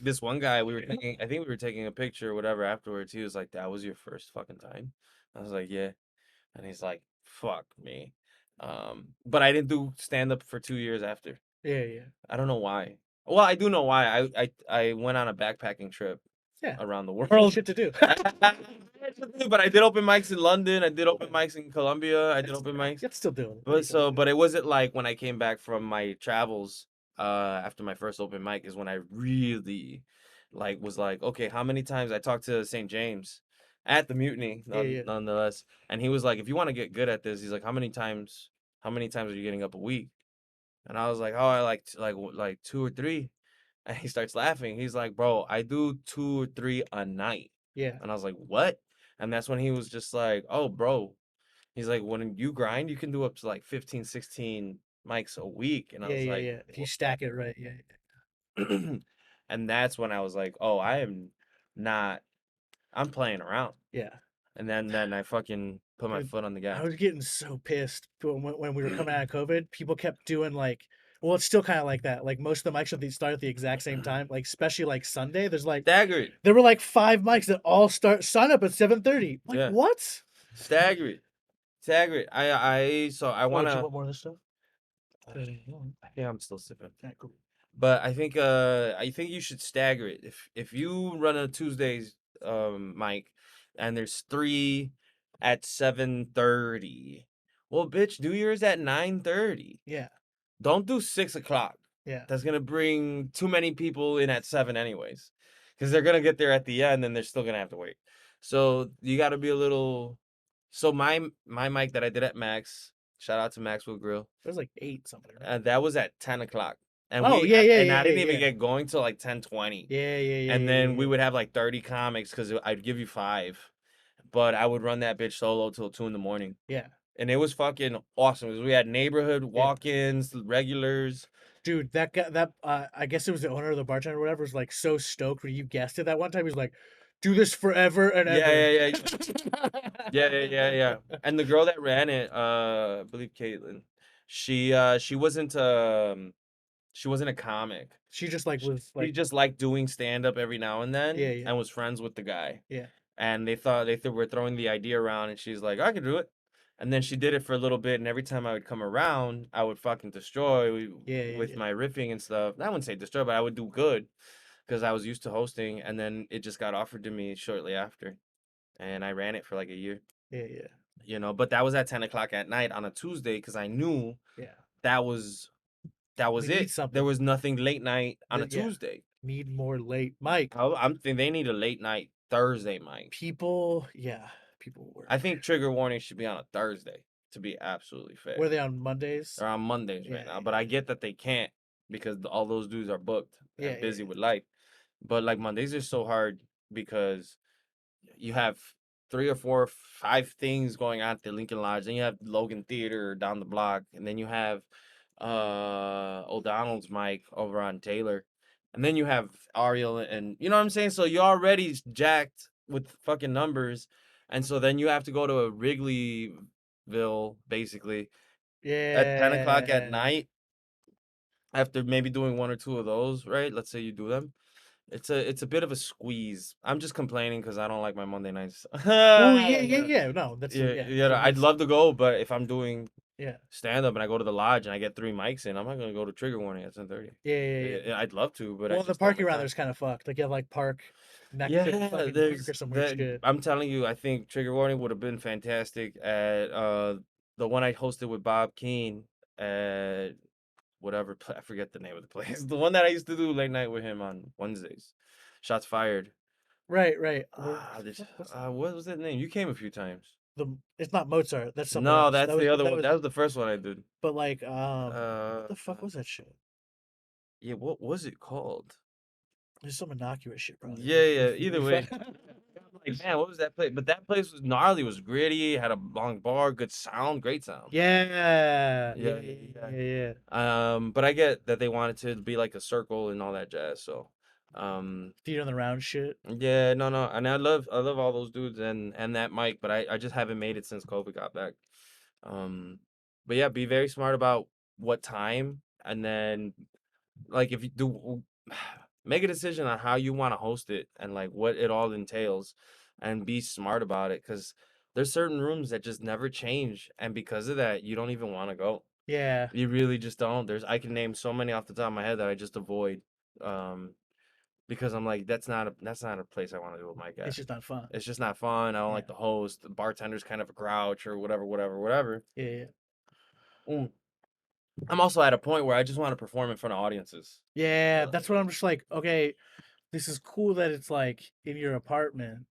this one guy, we were taking, I think we were taking a picture or whatever afterwards. He was like, "That was your first fucking time?" I was like, "Yeah." And he's like, "Fuck me." But I didn't do stand up for 2 years after. Yeah, yeah, I don't know why. Well, I do know why. I went on a backpacking trip yeah. around the Had world. shit to do. But I did open mics in London. I did open mics in Colombia. I did open mics. You're still doing it. What are you But talking so, about? but it wasn't like when I came back from my travels, after my first open mic is when I really like was like, okay, how many times I talked to St. James at the mutiny, Yeah, yeah, nonetheless. And he was like, if you want to get good at this, he's like, how many times are you getting up a week? And I was like, oh, I like two or three. And he starts laughing. He's like, bro, I do 2 or 3 a night. yeah, And I was like, what? And that's when he was just like, oh, bro. He's like, when you grind, you can do up to like 15, 16 mics a week. And I yeah, was yeah, like, yeah. If you stack it right, yeah, and that's when I was like, oh, I am not, I'm playing around. yeah. And then I fucking put my Dude, foot on the I gas. was getting so pissed when we were coming out of COVID. People kept doing like, well, it's still kind of like that. Like most of the mics start at the exact same time. Like especially like Sunday, Staggered. there were like 5 mics that all sign up at 7:30. Like Yeah. what? Staggered. Staggered. So I Oh, want do you to, want more of this stuff? yeah, I'm still sipping. Yeah, cool. But I think you should stagger it. If you run a Tuesdays mic and there's 3 at 7:30, Well, bitch, do yours at 9:30. Yeah, Don't do 6 o'clock. yeah. That's gonna bring too many people in at 7 anyways. Because they're gonna get there at the end and they're still gonna have to wait. So you gotta be a little. So my mic that I did at Max, shout out to Maxwell Grill, It was like 8 something, right? that was at 10 o'clock. And Oh we yeah, yeah, and I yeah, didn't even yeah, get going till like 10:20. yeah, yeah, yeah, And yeah, then we yeah, would have like 30 comics because I'd give you five. But I would run that bitch solo till 2 in the morning. yeah, And it was fucking awesome. 'Cause we had neighborhood yeah. walk-ins, regulars. Dude, that guy, that I guess it was the owner or the bartender or whatever, was like so stoked when you guessed it that one time. He was like, "Do this forever and Yeah, ever." yeah, yeah, yeah. And the girl that ran it, I believe Caitlin, she wasn't a comic. She just like She, was she like, just liked doing stand up every now and yeah, then, yeah, and was friends with the guy. yeah, And they were throwing the idea around, and she's like, I can do it. And then she did it for a little bit, and every time I would come around, I would fucking destroy yeah, yeah, with yeah, my riffing and stuff. I wouldn't say destroy, but I would do good because I was used to hosting. And then it just got offered to me shortly after, and I ran it for like a year. yeah, yeah, But that was at 10 o'clock at night on a Tuesday because I knew yeah. that was that We was need it. There something. was nothing late night on a Yeah, Tuesday. need more late, Mike. I'm thinking they need a late night Thursday, Mike. People, yeah, people I work. think trigger warning should be on a Thursday, to be absolutely Were fair. they on Mondays? They're on Mondays Yeah, right now, but yeah, I get that they can't because all those dudes are booked yeah, and yeah, busy with life. But like Mondays are so hard because you have three or four, five things going on at the Lincoln Lodge. Then you have Logan Theater down the block, and then you have O'Donnell's mic over on Taylor, and then you have Ariel, and you know what I'm saying. So you're already jacked with fucking numbers, and so then you have to go to a Wrigleyville basically at 10 o'clock at yeah. night after maybe doing one or two of those. Right? Let's say you do them. It's a bit of a squeeze. I'm just complaining because I don't like my Monday nights. Oh yeah, yeah, Yeah, yeah. No, that's yeah. yeah. I'd love to go, but if I'm doing Yeah, stand up and I go to the lodge and I get three mics in, I'm not gonna go to trigger warning at 10:30. yeah, yeah, yeah. I'd love to, but I Well, the just don't parking make around time. there's kind of fucked. Like you have like park next to the Yeah, fucking park there's or some weird that. shit. I'm telling you, I think trigger warning would have been fantastic at the one I hosted with Bob Keane at whatever I forget the name of the place. The one that I used to do late night with him on Wednesdays. Shots fired. Right, right. Where Ah, the this fuck was what was that name? You came a few times. the? It's not Mozart. That's somewhere No, else. that's the other That one. was. That was the first one I did. But like, what Uh, the fuck was that shit? yeah, what was it called? There's some innocuous shit, probably. Yeah, yeah. We Either fuck. way, like man, what was that place? But that place was gnarly. Was gritty. Had a long bar, good sound, great sound. Yeah, yeah, Yeah, yeah, yeah, yeah, yeah. but I get that they wanted to be like a circle and all that jazz. So, um, Theater on the round shit. yeah, no, and I love all those dudes and that mic, but I just haven't made it since COVID got back. Um, but yeah, be very smart about what time, and then like if you do make a decision on how you want to host it and like what it all entails, and be smart about it because there's certain rooms that just never change, and because of that, you don't even want to go. Yeah, You really just don't. I can name so many off the top of my head that I just avoid. Um, because I'm like, that's not a place I want to do with my guy. it's just not fun. It's just not fun. I don't Yeah, like the host. The bartender's kind of a grouch or whatever, whatever, whatever. yeah, yeah. Mm. I'm also at a point where I just want to perform in front of audiences. Yeah, that's what I'm just like, okay, this is cool that it's like in your apartment,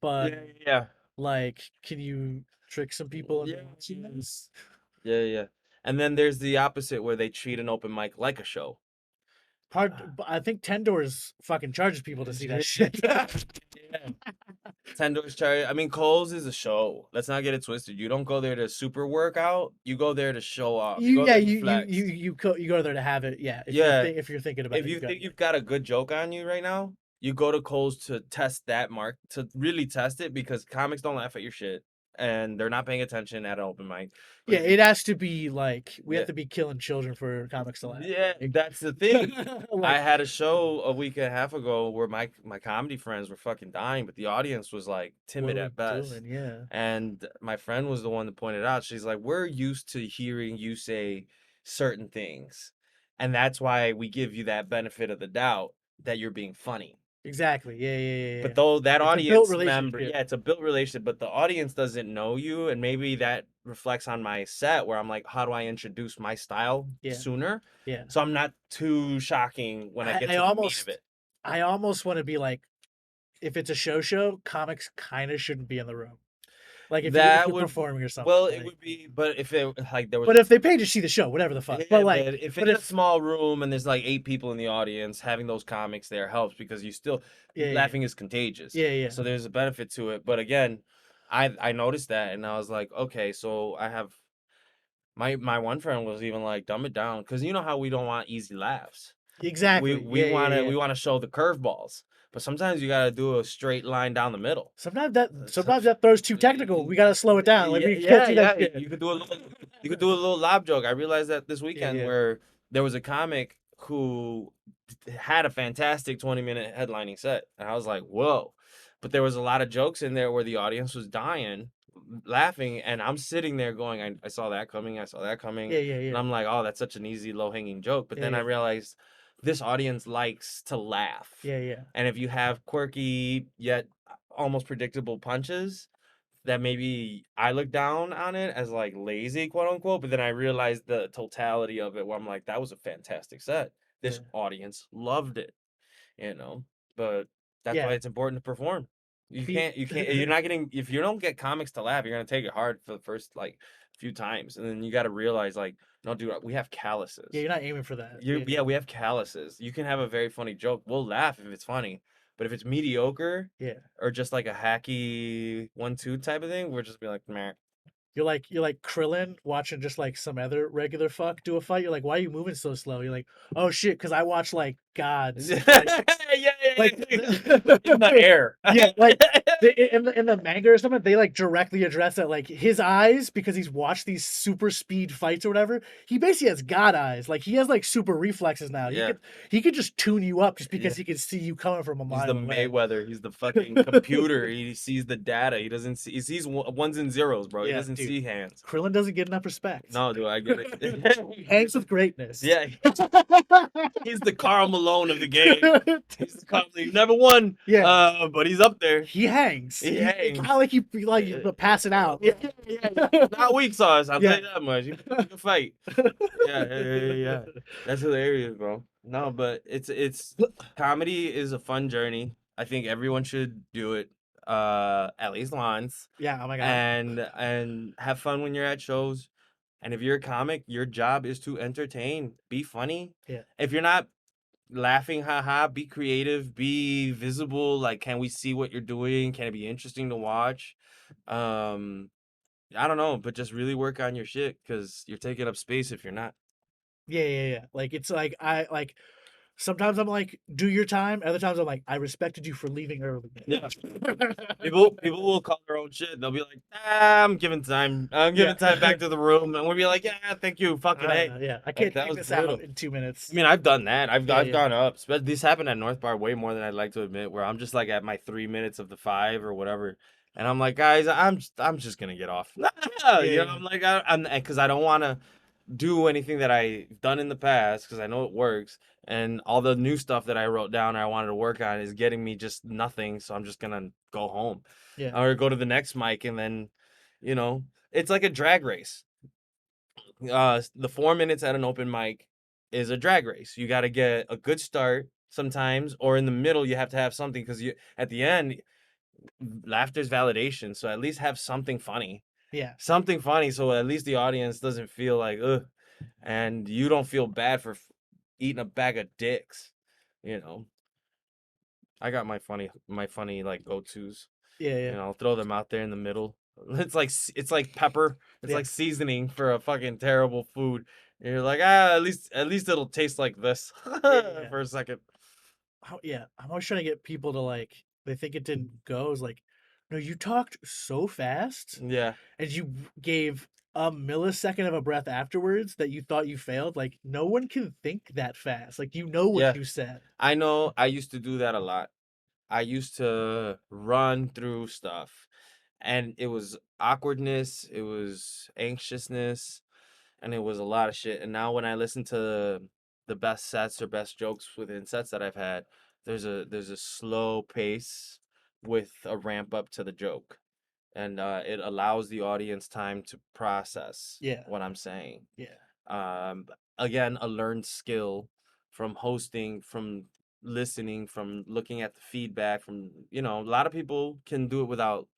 but Yeah, yeah, like, can you trick some people into yeah, watching this? yeah, yeah. And then there's the opposite where they treat an open mic like a show. But I think Ten Doors fucking charges people to see that Yeah. shit. Yeah. Tendo's cherry. I mean, Cole's is a show. Let's not get it twisted. You don't go there to super work out. You go there to show off. You You go yeah, there to flex. you go there to have it. Yeah, Yeah. if you're thinking about If it, you you go. think you've got a good joke on you right now, you go to Cole's to test that mark, to really test it because comics don't laugh at your shit and they're not paying attention at an open mic. But Yeah, if you, it has to be like we have yeah, to be killing children for comics to laugh. yeah, Like, that's the thing. I like had a show a week and a half ago where my comedy friends were fucking dying, but the audience was like what timid are we at best. doing? Yeah. And my friend was the one that pointed out. She's like, "We're used to hearing you say certain things, and that's why we give you that benefit of the doubt that you're being funny." Exactly. Yeah, yeah, yeah, But yeah. though that It's a built audience member, relationship. yeah, it's a built relationship, but the audience doesn't know you, and maybe that reflects on my set where I'm like, how do I introduce my style Yeah, sooner? yeah. So I'm not too shocking when I I, get I to the meat of almost, it. I almost want to be like, if it's a show, comics kind of shouldn't be in the room. Like if That you're would, performing or something, well, it like. would be, but if it like there was But if they pay to see the show, whatever the fuck. yeah, but if But it's a if small room and there's like 8 people in the audience, having those comics there helps because you still yeah, yeah, laughing is contagious. yeah, yeah, So there's a benefit to it. But again, I noticed that and I was like, okay, so I have my one friend was even like, dumb it down, because you know how we don't want easy laughs. We exactly. we Yeah, yeah, wanna yeah. we wanna show the curveballs, but sometimes you gotta do a straight line down the middle. So, Sometimes that throws too technical. We gotta slow it down. Like yeah, we can't yeah, do that yeah. shit. You could do a little lob joke. I realized that this Yeah, weekend yeah, where there was a comic who had a fantastic 20-minute headlining set, and I was like, whoa. But there was a lot of jokes in there where the audience was dying, laughing, and I'm sitting there going, I saw that coming, I saw that coming, yeah, yeah, and yeah, I'm like, oh, that's such an easy low hanging joke. But yeah, then I yeah, realized this audience likes to laugh, yeah, yeah, and if you have quirky yet almost predictable punches, that maybe I look down on it as like lazy, quote unquote, but then I realized the totality of it where I'm like, that was a fantastic set. yeah, This audience loved it, you know. But that's why yeah. it's important to perform. Be, You're not getting, if you don't get comics to laugh, you're gonna take it hard for the first like few times. And then you gotta realize like, no, dude, we have yeah, calluses. you're not aiming for that. You Yeah, Yeah, we have calluses. You can have a very funny joke. We'll laugh if it's funny. But if it's mediocre yeah. or just like a hacky 1-2 type of thing, we're just be like, meh. You're like Krillin watching just like some other regular fuck do a fight. You're like, why are you moving so slow? You're like, oh shit, because I watch like gods fight. Yeah, yeah, Like yeah. In the air. yeah, like in the manga or something, they like directly address that. Like his eyes, because he's watched these super speed fights or whatever, he basically has god eyes. Like he has like super reflexes now. He Yeah, could he could just tune you up just yeah. because he can see you coming from a He's the mile away. Mayweather. He's the fucking computer. He sees the data. He doesn't see. He sees ones and zeros, bro. He Yeah, doesn't dude. see hands. Krillin doesn't get enough respect. No, dude, I get He it. hangs with greatness. Yeah, he's the Carl Malone of the game. He's the Carl. He never won, Yeah, but he's up there. he hangs. He He kind hangs. of like you like pass it out. Yeah, yeah, yeah. Not weak sauce. I'll tell Yeah. you that much. He can fight. Yeah, yeah, yeah, yeah, yeah. That's hilarious, bro. No, but it's comedy is a fun journey. I think everyone should do it at least once, Yeah. Oh my god. and have fun when you're at shows. And if you're a comic, your job is to entertain, be funny. Yeah. If you're not laughing, haha, be creative, be visible. Like, can we see what you're doing? Can it be interesting to watch? Um, I don't know, but just really work on your shit because you're taking up space if you're not. Yeah, yeah, yeah. Like it's like I like sometimes I'm like, do your time. Other times I'm like, I respected you for leaving early. Yeah. People will call their own shit. They'll be like, I'm giving time. I'm Yeah. giving time back to the room. And we'll be like, yeah, thank you. Fucking A. Yeah. I Like, can't that dig was this out brutal. in 2 I minutes. mean, I've done that. I've Yeah, I've yeah. gone up. But this happened at North Bar way more than I'd like to admit, where I'm just like at my 3 minutes of the five or whatever. And I'm like, guys, I'm just gonna get off. Yeah, yeah. I'm like, I'm because I don't want to do anything that I've done in the past because I know it works. And all the new stuff that I wrote down I wanted to work on is getting me just nothing. So I'm just gonna go home Yeah. or go to the next mic and then, it's like a drag race. The 4 minutes at an open mic is a drag race. You got to get a good start sometimes, or in the middle you have to have something because you at the end laughter's validation. So at least have Yeah. something funny, so at least the audience doesn't feel like ugh, and you don't feel bad for eating a bag of dicks. You know, I got my funny like go tos. Yeah, yeah. I'll throw them out there in the middle. It's like pepper. It's Yeah. like seasoning for a fucking terrible food. And you're like, at least it'll taste like this Yeah, yeah. for a second. Yeah. I'm always trying to get people to like they think it didn't go. It's like, no, you talked so fast Yeah, and you gave a millisecond of a breath afterwards that you thought you failed. Like no one can think that fast. Like you know what yeah. you said. I know. I used to do that a lot. I used to run through stuff, and it was awkwardness. It was anxiousness, and it was a lot of shit. And now when I listen to the best sets or best jokes within sets that I've had, there's a slow pace with a ramp up to the joke, and it allows the audience time to process Yeah. what I'm saying. Yeah. Um, Again, a learned skill from hosting, from listening, from looking at the feedback. From a lot of people can do it without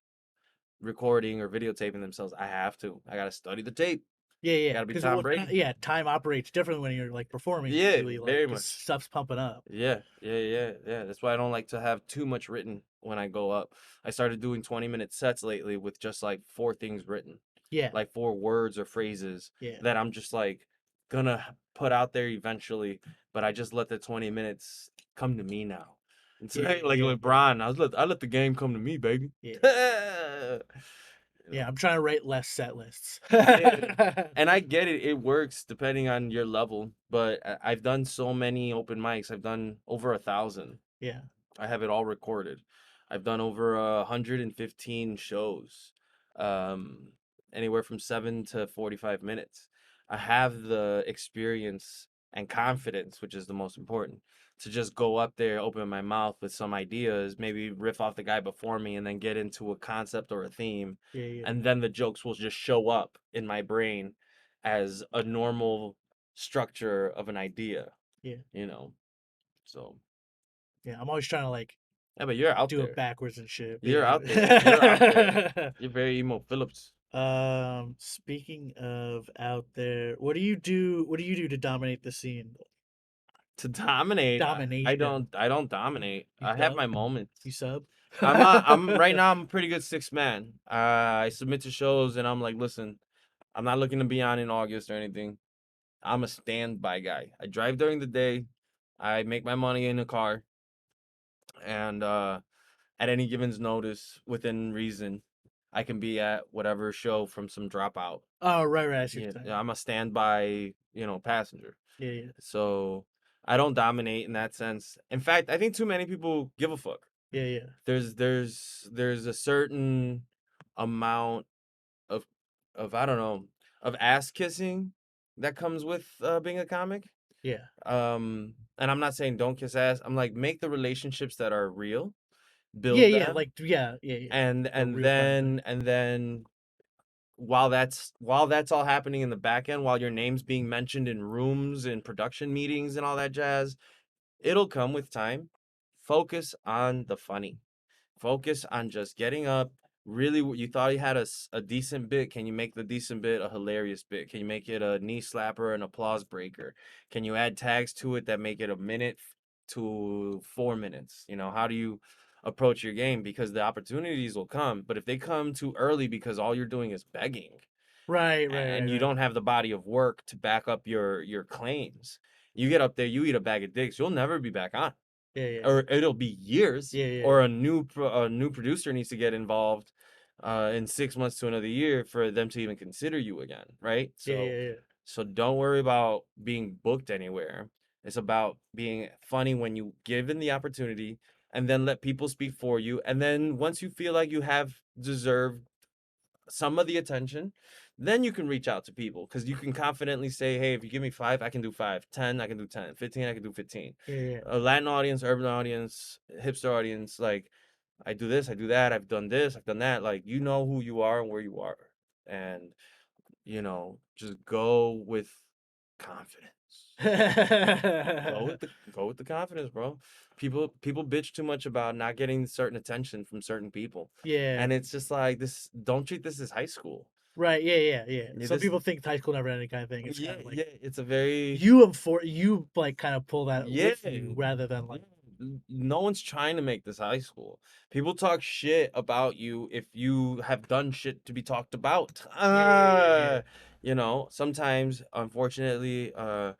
recording or videotaping themselves. I have to. I gotta study the tape. Yeah, I yeah, gotta be because Tom Brady. yeah, time operates differently when you're like performing Yeah, usually, like very because much. stuff's pumping up. Yeah, yeah, yeah, yeah. That's why I don't like to have too much written when I go up. I started doing 20-minute sets lately with just like four things written, Yeah, like four words or phrases yeah, that I'm just like gonna put out there eventually, but I just let the 20 minutes come to me now. It's yeah, like yeah, yeah, LeBron. I let the game come to me, baby. yeah, You yeah. know? I'm trying to write less set lists. Yeah. And I get it. It works depending on your level, but I've done so many open mics. I've done over 1,000. Yeah, I have it all recorded. I've done over 115 shows, um, anywhere from 7 to 45 minutes. I have the experience and confidence, which is the most important, to just go up there, open my mouth with some ideas, maybe riff off the guy before me, and then get into a concept or a theme, yeah, yeah, and then the jokes will just show up in my brain as a normal structure of an idea, yeah, you know. So yeah. I'm always trying to like yeah, but you're out do it there. backwards and shit. But You're out there. You're out there. yeah. You're very emo Phillips. Speaking of out there, what do you do? What do you do to dominate the scene? To dominate, I Domination. don't dominate. You I have sub? my moments. You sub? I'm right now I'm a pretty good six man. I submit to shows and I'm like, listen, I'm not looking to be on in August or anything. I'm a standby guy. I drive during the day. I make my money in the car, and at any given's notice, within reason, I can be at whatever show from some dropout. Oh, right, right. I see what Yeah, you're yeah, saying. I'm a standby, passenger. Yeah, yeah, So I don't dominate in that sense. In fact, I think too many people give a fuck. yeah, yeah, There's a certain amount of I don't know, of ass kissing that comes with being a comic. yeah, And I'm not saying don't kiss ass. I'm like, make the relationships that are real, yeah, build yeah. them, Like, yeah, yeah, yeah. and A and real friend. then and then while that's all happening in the back end, while your name's being mentioned in rooms and production meetings and all that jazz, it'll come with time. Focus on the funny. Focus on just getting up. Really, you thought you had a decent bit. Can you make the decent bit a hilarious bit? Can you make it a knee slapper, an applause breaker? Can you add tags to it that make it a minute to 4 minutes? How do you approach your game? Because the opportunities will come, but if they come too early because all you're doing is begging Right, right, right, and you right. don't have the body of work to back up your claims, you get up there, you eat a bag of dicks, you'll never be back on, Yeah, yeah, or it'll be years, yeah, yeah, or yeah, a new producer needs to get involved in 6 months to another year for them to even consider you again, right? yeah, So yeah, yeah. so don't worry about being booked anywhere. It's about being funny when you given the opportunity, and then let people speak for you, and then once you feel like you have deserved some of the attention, then you can reach out to people because you can confidently say, hey, if you give me five, I can do five. 10, I can do 10. 15, I can do 15. Yeah, yeah, A Latin audience, urban audience, hipster audience, like, I do this, I do that, I've done this, I've done that. Like, you know who you are and where you are. And, just go with confidence. Go yeah. with the confidence, bro. People bitch too much about not getting certain attention from certain people. Yeah. And it's just like this, don't treat this as high school. Right. Yeah, yeah, yeah. Yeah, Some this people think high school never ended kind of thing. It's yeah, kind of like yeah, it's a very you like kind of pull that yeah. with you rather than Yeah. like No one's trying to make this high school. People talk shit about you if you have done shit to be talked about. yeah, yeah, yeah, yeah. Sometimes, unfortunately, a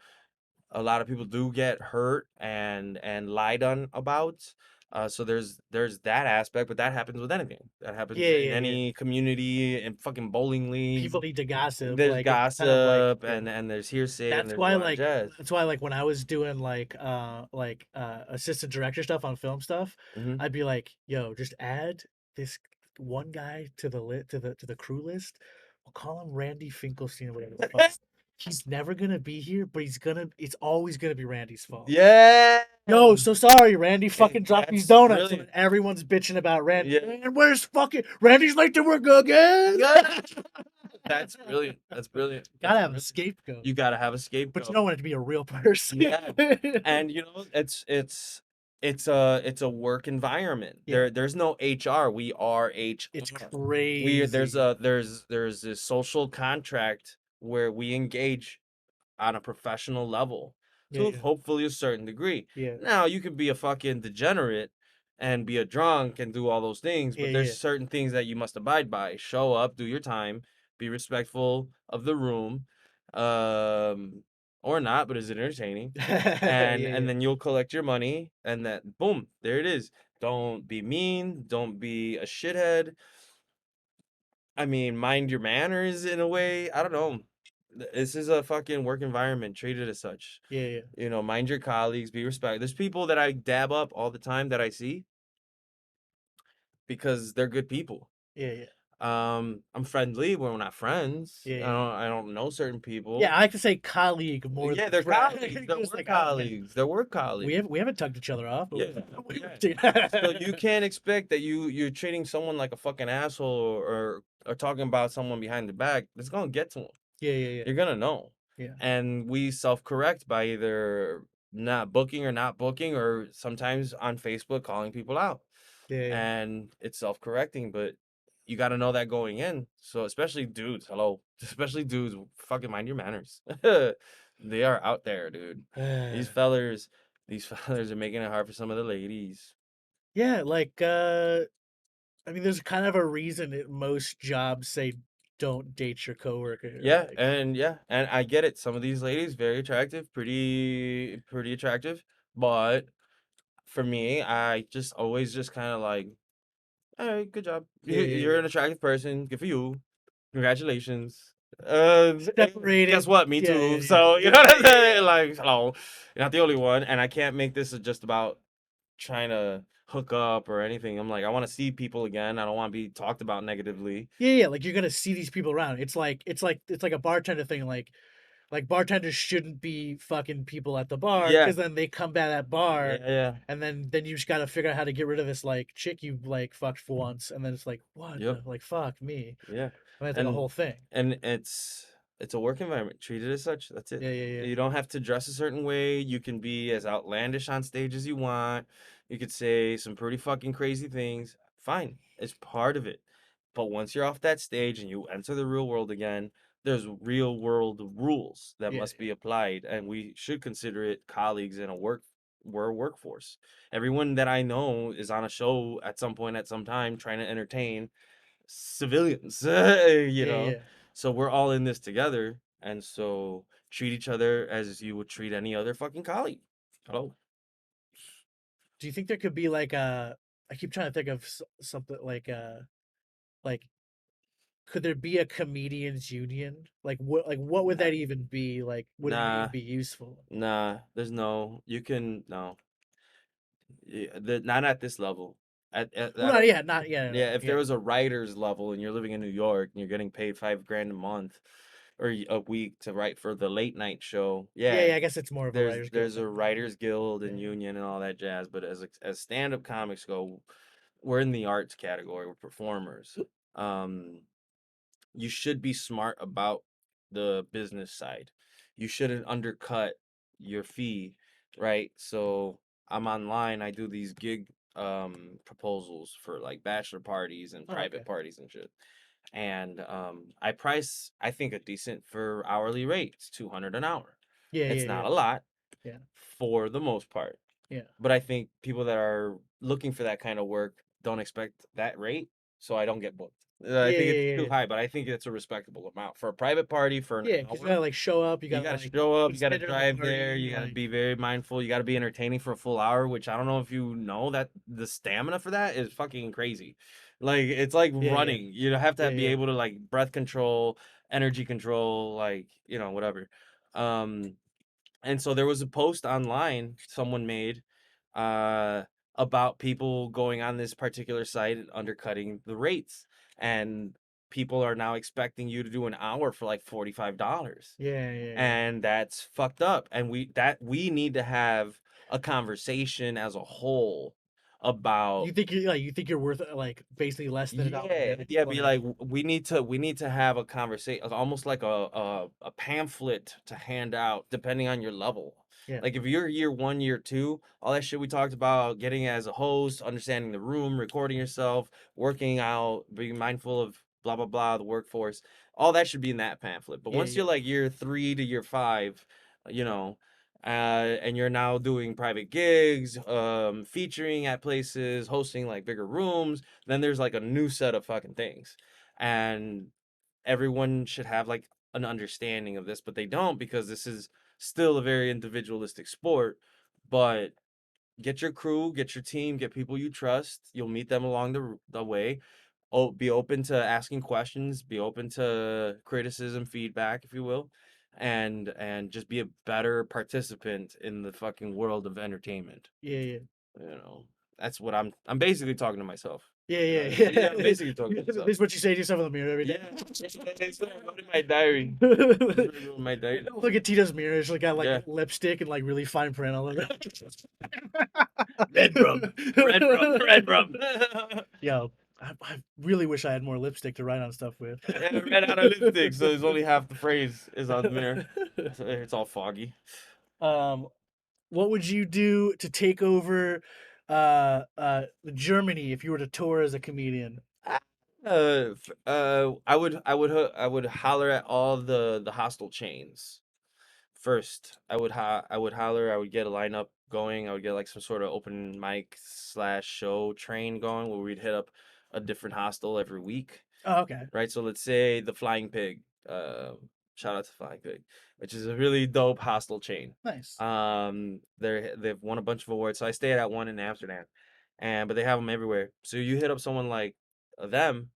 lot of people do get hurt and lied on about. So there's that aspect, but that happens with anything. That happens Yeah, in yeah, yeah. any community, in fucking bowling leagues. People need to gossip. There's Like it's kind of like gossip yeah. and there's hearsay and That's there's a why lot of like jazz. that's why like when I was doing assistant director stuff on film stuff, Hmm. I'd be like, yo, just add this one guy to the lit to the crew list. We'll call him Randy Finkelstein or whatever the fuck. he's never gonna be here, but it's always gonna be Randy's fault. Yeah. Yo, so sorry, Randy fucking dropped these That's donuts, and then brilliant. everyone's bitching about Randy. Yeah. Man, where's fucking Randy's late to work again? That's brilliant. That's brilliant. Gotta That's have a brilliant. scapegoat, You gotta have a but you scapegoat. don't want it to be a real person. Yeah. And it's a work environment. Yeah, There's no HR. We are it's HR. crazy. There's this social contract where we engage on a professional level Yeah, to yeah, hopefully a certain degree. yeah, Now, you could be a fucking degenerate and be a drunk and do all those things, yeah, but there's yeah, certain things that you must abide by. Show up, do your time, be respectful of the room, um, or not, but is it entertaining? yeah, And yeah, then you'll collect your money, and that boom, there it is. Don't be mean, don't be a shithead. I mean, mind your manners in a way. I don't know. This is a fucking work environment. Treat it as such. yeah, yeah, You know, mind your colleagues, be respectful. There's people that I dab up all the time that I see because they're good people. yeah, yeah, I'm friendly, but we're not friends. yeah, I yeah. don't I don't know certain Yeah, people. I like to say colleague more Yeah, than they're friend. colleagues. They're Just work like okay, colleagues. They're work colleagues. we haven't tugged each other off, but Yeah, yeah. So you can't expect that you're treating someone like a fucking asshole or talking about someone behind the back. It's gonna get to them. yeah, yeah, yeah, You're gonna know. yeah, And we self-correct by either not booking or not booking, or sometimes on Facebook calling people out. yeah, yeah, And it's self-correcting, but you got to know that going in. So especially dudes, hello, especially dudes, fucking mind your manners. They are out there, dude. These yeah. fellers, these fellers are making it hard for some of the ladies. Yeah, like I mean, there's kind of a reason that most jobs say don't date your coworker. Like, Yeah, and I get it. Some of these ladies very attractive, pretty attractive, but for me, I just always just kind of like, all right, good job. yeah, yeah, You're yeah. an attractive person. Good for you. Congratulations. Guess Separated. what? Me Yeah, too. yeah, yeah, So you yeah, know what I'm yeah, yeah. saying? Like, hello, you're not the only one, and I can't make this just about trying to hook up or anything. I'm like, I want to see people again. I don't want to be talked about negatively. Yeah, yeah, like you're gonna see these people around. It's like a bartender thing. Like bartenders shouldn't be fucking people at the bar Yeah, because then they come by that bar, yeah. and then you just gotta figure out how to get rid of this like chick you like fucked for once, and then it's like what Yep. the like fuck me, Yeah. and it's like a And whole thing. it's a work environment. Treat it as such. That's it. Yeah, yeah, yeah, You don't have to dress a certain way. You can be as outlandish on stage as you want. You could say some pretty fucking crazy things. Fine. It's part of it. But once you're off that stage and you enter the real world again, there's real world rules that yeah, must be applied, and we should consider it colleagues in a workforce. Everyone that I know is on a show at some point at some time trying to entertain civilians, you yeah, know. yeah. So we're all in this together, and so treat each other as you would treat any other fucking colleague. Hello. Do you think there could be like a? I keep trying to think of something like could there be a comedians union? Like what would Nah, that even be? Like would it even nah, be useful? nah. There's no. You can no. Not at this level. Well, I no, don't. yeah, not yeah, no, Yeah, if yeah, there was a writer's level and you're living in New York and you're getting paid 5 grand a month or a week to write for the late night show, yeah, yeah, yeah. I guess it's more of a writers guild there's a thing. writers guild Yeah, and union and all that jazz. But as stand up comics go, we're in the arts category. We're performers. Um, you should be smart about the business side. You shouldn't undercut your fee, right? So I'm online. I do these gig proposals for like bachelor parties and oh, private okay. parties and shit. And I price I think a decent for hourly rate. It's 200 an hour. Yeah, yeah, It's yeah, not a lot yeah, for the most part. yeah, But I think people that are looking for that kind of work don't expect that rate, so I don't get booked. I yeah, think it's yeah, too yeah. high, but I think it's a respectable amount for a private party for an Yeah, because you hour. gotta like show up. You You gotta gotta like show up, you gotta participate in the drive there, party. you gotta Like be very mindful, you gotta be entertaining for a full hour, which I don't know if you know that the stamina for that is fucking crazy. Like it's like yeah, yeah, running. You have to yeah, be yeah, able to like breath control, energy control, like, whatever. Um and so there was a post online someone made uh, about people going on this particular site and undercutting the rates. And people are now expecting you to do an hour for like $45. Yeah, yeah, yeah. And that's fucked up. And we need to have a conversation as a whole about, You think you're worth like basically less than $1 a yeah, day? yeah, be Like, like, we need to have a conversation, almost like a pamphlet to hand out depending on your level. yeah, Like if you're year one, year two, all that shit we talked about, getting as a host, understanding the room, recording yourself, working out, being mindful of blah blah blah, the workforce, all that should be in that pamphlet. But yeah, once yeah, you're like year three to year five, you know, and you're now doing private gigs, featuring at places, hosting like bigger rooms, then there's like a new set of fucking things. And everyone should have like an understanding of this, but they don't, because this is still a very individualistic sport. But get your crew, get your team, get people you trust. You'll meet them along the way. Oh, be open to asking questions, be open to criticism, feedback, if you will, and just be a better participant in the fucking world of entertainment. yeah, yeah. You know, that's what I'm basically talking to myself. Yeah, You know yeah, what I mean? Yeah, I'm yeah. basically talking to This myself. is what you say to yourself in the mirror every day. Yeah, it's what I wrote in my diary. It's what I wrote in my diary. Look at Tito's mirror. It's like got like Yeah, lipstick and like really fine print all over red rum, red rum, red rum. Yo, I really wish I had more lipstick to write on stuff with. Yeah, I ran out of lipstick, so there's only half the phrase is on the mirror. So it's all foggy. um, what would you do to take over Germany if you were to tour as a comedian? I would holler at all the hostel chains first. I would holler. I would get a lineup going. I would get like some sort of open mic slash show train going where we'd hit up a different hostel every week. Oh, okay. Right? So let's say the Flying Pig. Shout out to Flying Pig, which is a really dope hostel chain. Nice. They've won a bunch of awards. So I stayed at one in Amsterdam, and but they have them everywhere. So you hit up someone like them,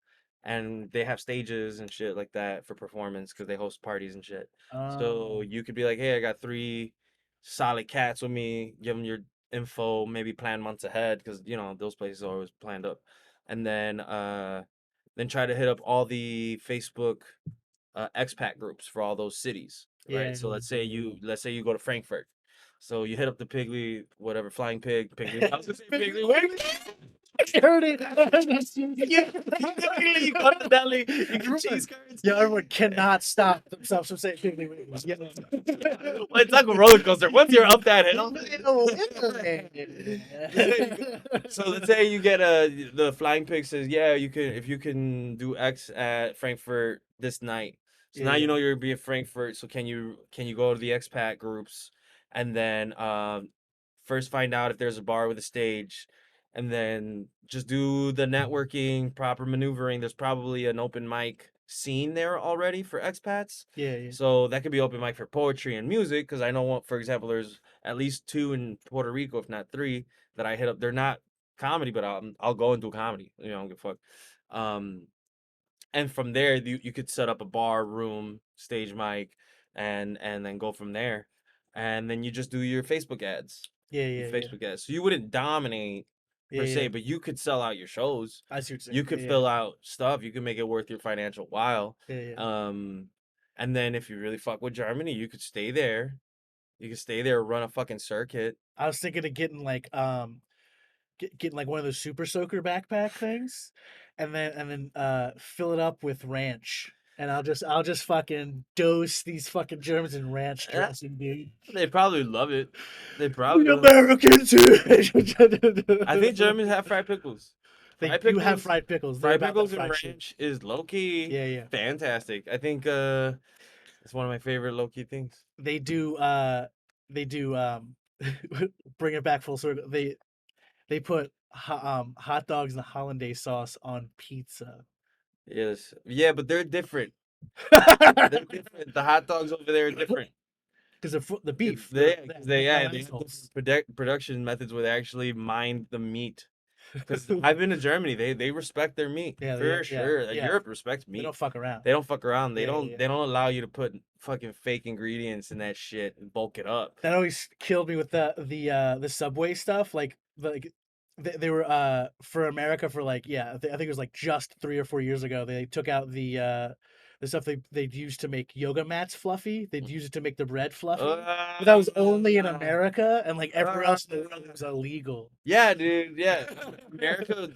and they have stages and shit like that for performance because they host parties and shit. So Oh, you could be like, hey, I got three solid cats with me. Give them your info. Maybe plan months ahead because those places are always planned up, and then try to hit up all the Facebook expat groups for all those cities, right? yeah. So let's say you go to Frankfurt. So you hit up the Piggly, whatever, Flying Pig, Piggly. I was gonna say Piggly Wiggly. I heard it. Yeah, Piggly, you go to the deli, you get cheese curds. Yeah, everyone cannot stop themselves from saying Piggly Wigglies. Yeah. Well, it's like a roller coaster. Once you're up that hill. So let's say you get the Flying Pig says, yeah, you can if you can do X at Frankfurt this night. So Yeah, now you yeah. know you're gonna be at Frankfurt. So can you go to the expat groups and then first find out if there's a bar with a stage, and then just do the networking, proper maneuvering. There's probably an open mic scene there already for expats. Yeah, yeah. So that could be open mic for poetry and music, because I know, for example, there's at least two in Puerto Rico, if not three, that I hit up. They're not comedy, but I'll go and do comedy. I don't give a fuck. Um, and from there, you could set up a bar room, stage mic, and then go from there. And then you just do your Facebook ads. Yeah, Your yeah, yeah. Facebook ads. So you wouldn't dominate Yeah, per yeah. se, but you could sell out your shows. I see what you're You saying. could Yeah, yeah. fill out stuff. You could make it worth your financial while. Yeah, yeah. Um, and then if you really fuck with Germany, you could stay there. You could stay there, run a fucking circuit. I was thinking of getting like getting like one of those super soaker backpack things and then fill it up with ranch. And I'll just fucking dose these fucking Germans in ranch Eh, dressing, dude. They probably love it. They We probably love it. Americans. I think Germans have fried pickles. They Fried do have pickles, fried pickles. They're fried about that pickles and fried shit. ranch is low key Yeah, yeah. fantastic. I think it's one of my favorite low key things. They do they do bring it back full circle. They put hot dogs and hollandaise sauce on pizza. Yes, yeah, but they're different. They're different. The hot dogs over there are different. Because the It- beef, They, they cause they, have yeah, they have assholes. different production methods where they actually mine the meat. Because I've been to Germany, they respect their meat Yeah, for yeah, sure. yeah. Europe respects They meat. don't fuck around. They don't fuck around. They Yeah, don't yeah. they don't allow you to put fucking fake ingredients in that shit and bulk it up. That always killed me with the Subway stuff. Like they were for America for like yeah I think it was like just 3 or 4 years ago they took out the stuff they'd used to make yoga mats fluffy. They'd use it to make the bread fluffy, but that was only in Uh, America, and like everywhere uh, else in the world it was illegal. yeah, dude. Yeah,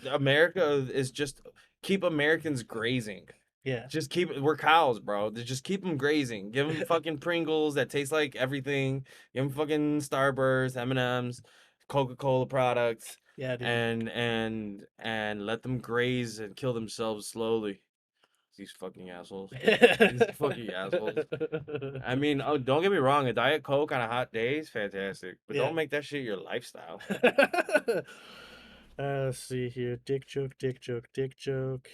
America is just keep Americans grazing. Yeah. Just keep we're cows, bro. Just keep them grazing. Give them fucking Pringles that taste like everything. Give them fucking Starburst, M&Ms, Coca-Cola products, Yeah, dude. and let them graze and kill themselves slowly. These fucking assholes. These fucking assholes. I mean, oh, don't get me wrong. A Diet Coke on a hot day is fantastic, but Yeah. don't make that shit your lifestyle. Let's see here. Dick joke, dick joke, dick joke.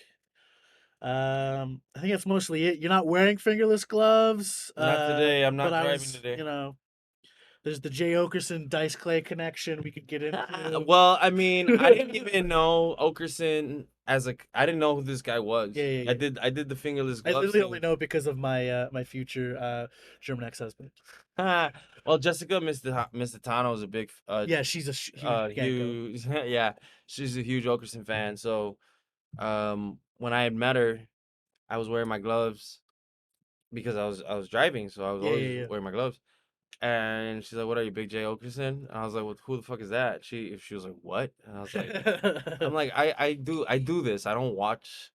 I think that's mostly it. You're not wearing fingerless gloves, Not today. I'm but not I driving was, today. there's the Jay Okerson Dice Clay connection we could get into. Well, I mean, I didn't even know Okerson as a. I didn't know who this guy Yeah, was. yeah, I yeah. did. I did the fingerless I gloves literally only thing. know because of my future German ex-husband. Well, Jessica Mr. is a big, Yeah, she's a huge Gecko. huge, yeah, she's a huge Okerson fan. So, when I had met her, I was wearing my gloves because I was driving, so I was Yeah, always yeah, yeah. wearing my gloves. And she's like, "What are you, Big J Okerson?" And I was like, "Well, who the fuck is that?" She was like, "What?" And I was like, I'm like, I do this. I don't watch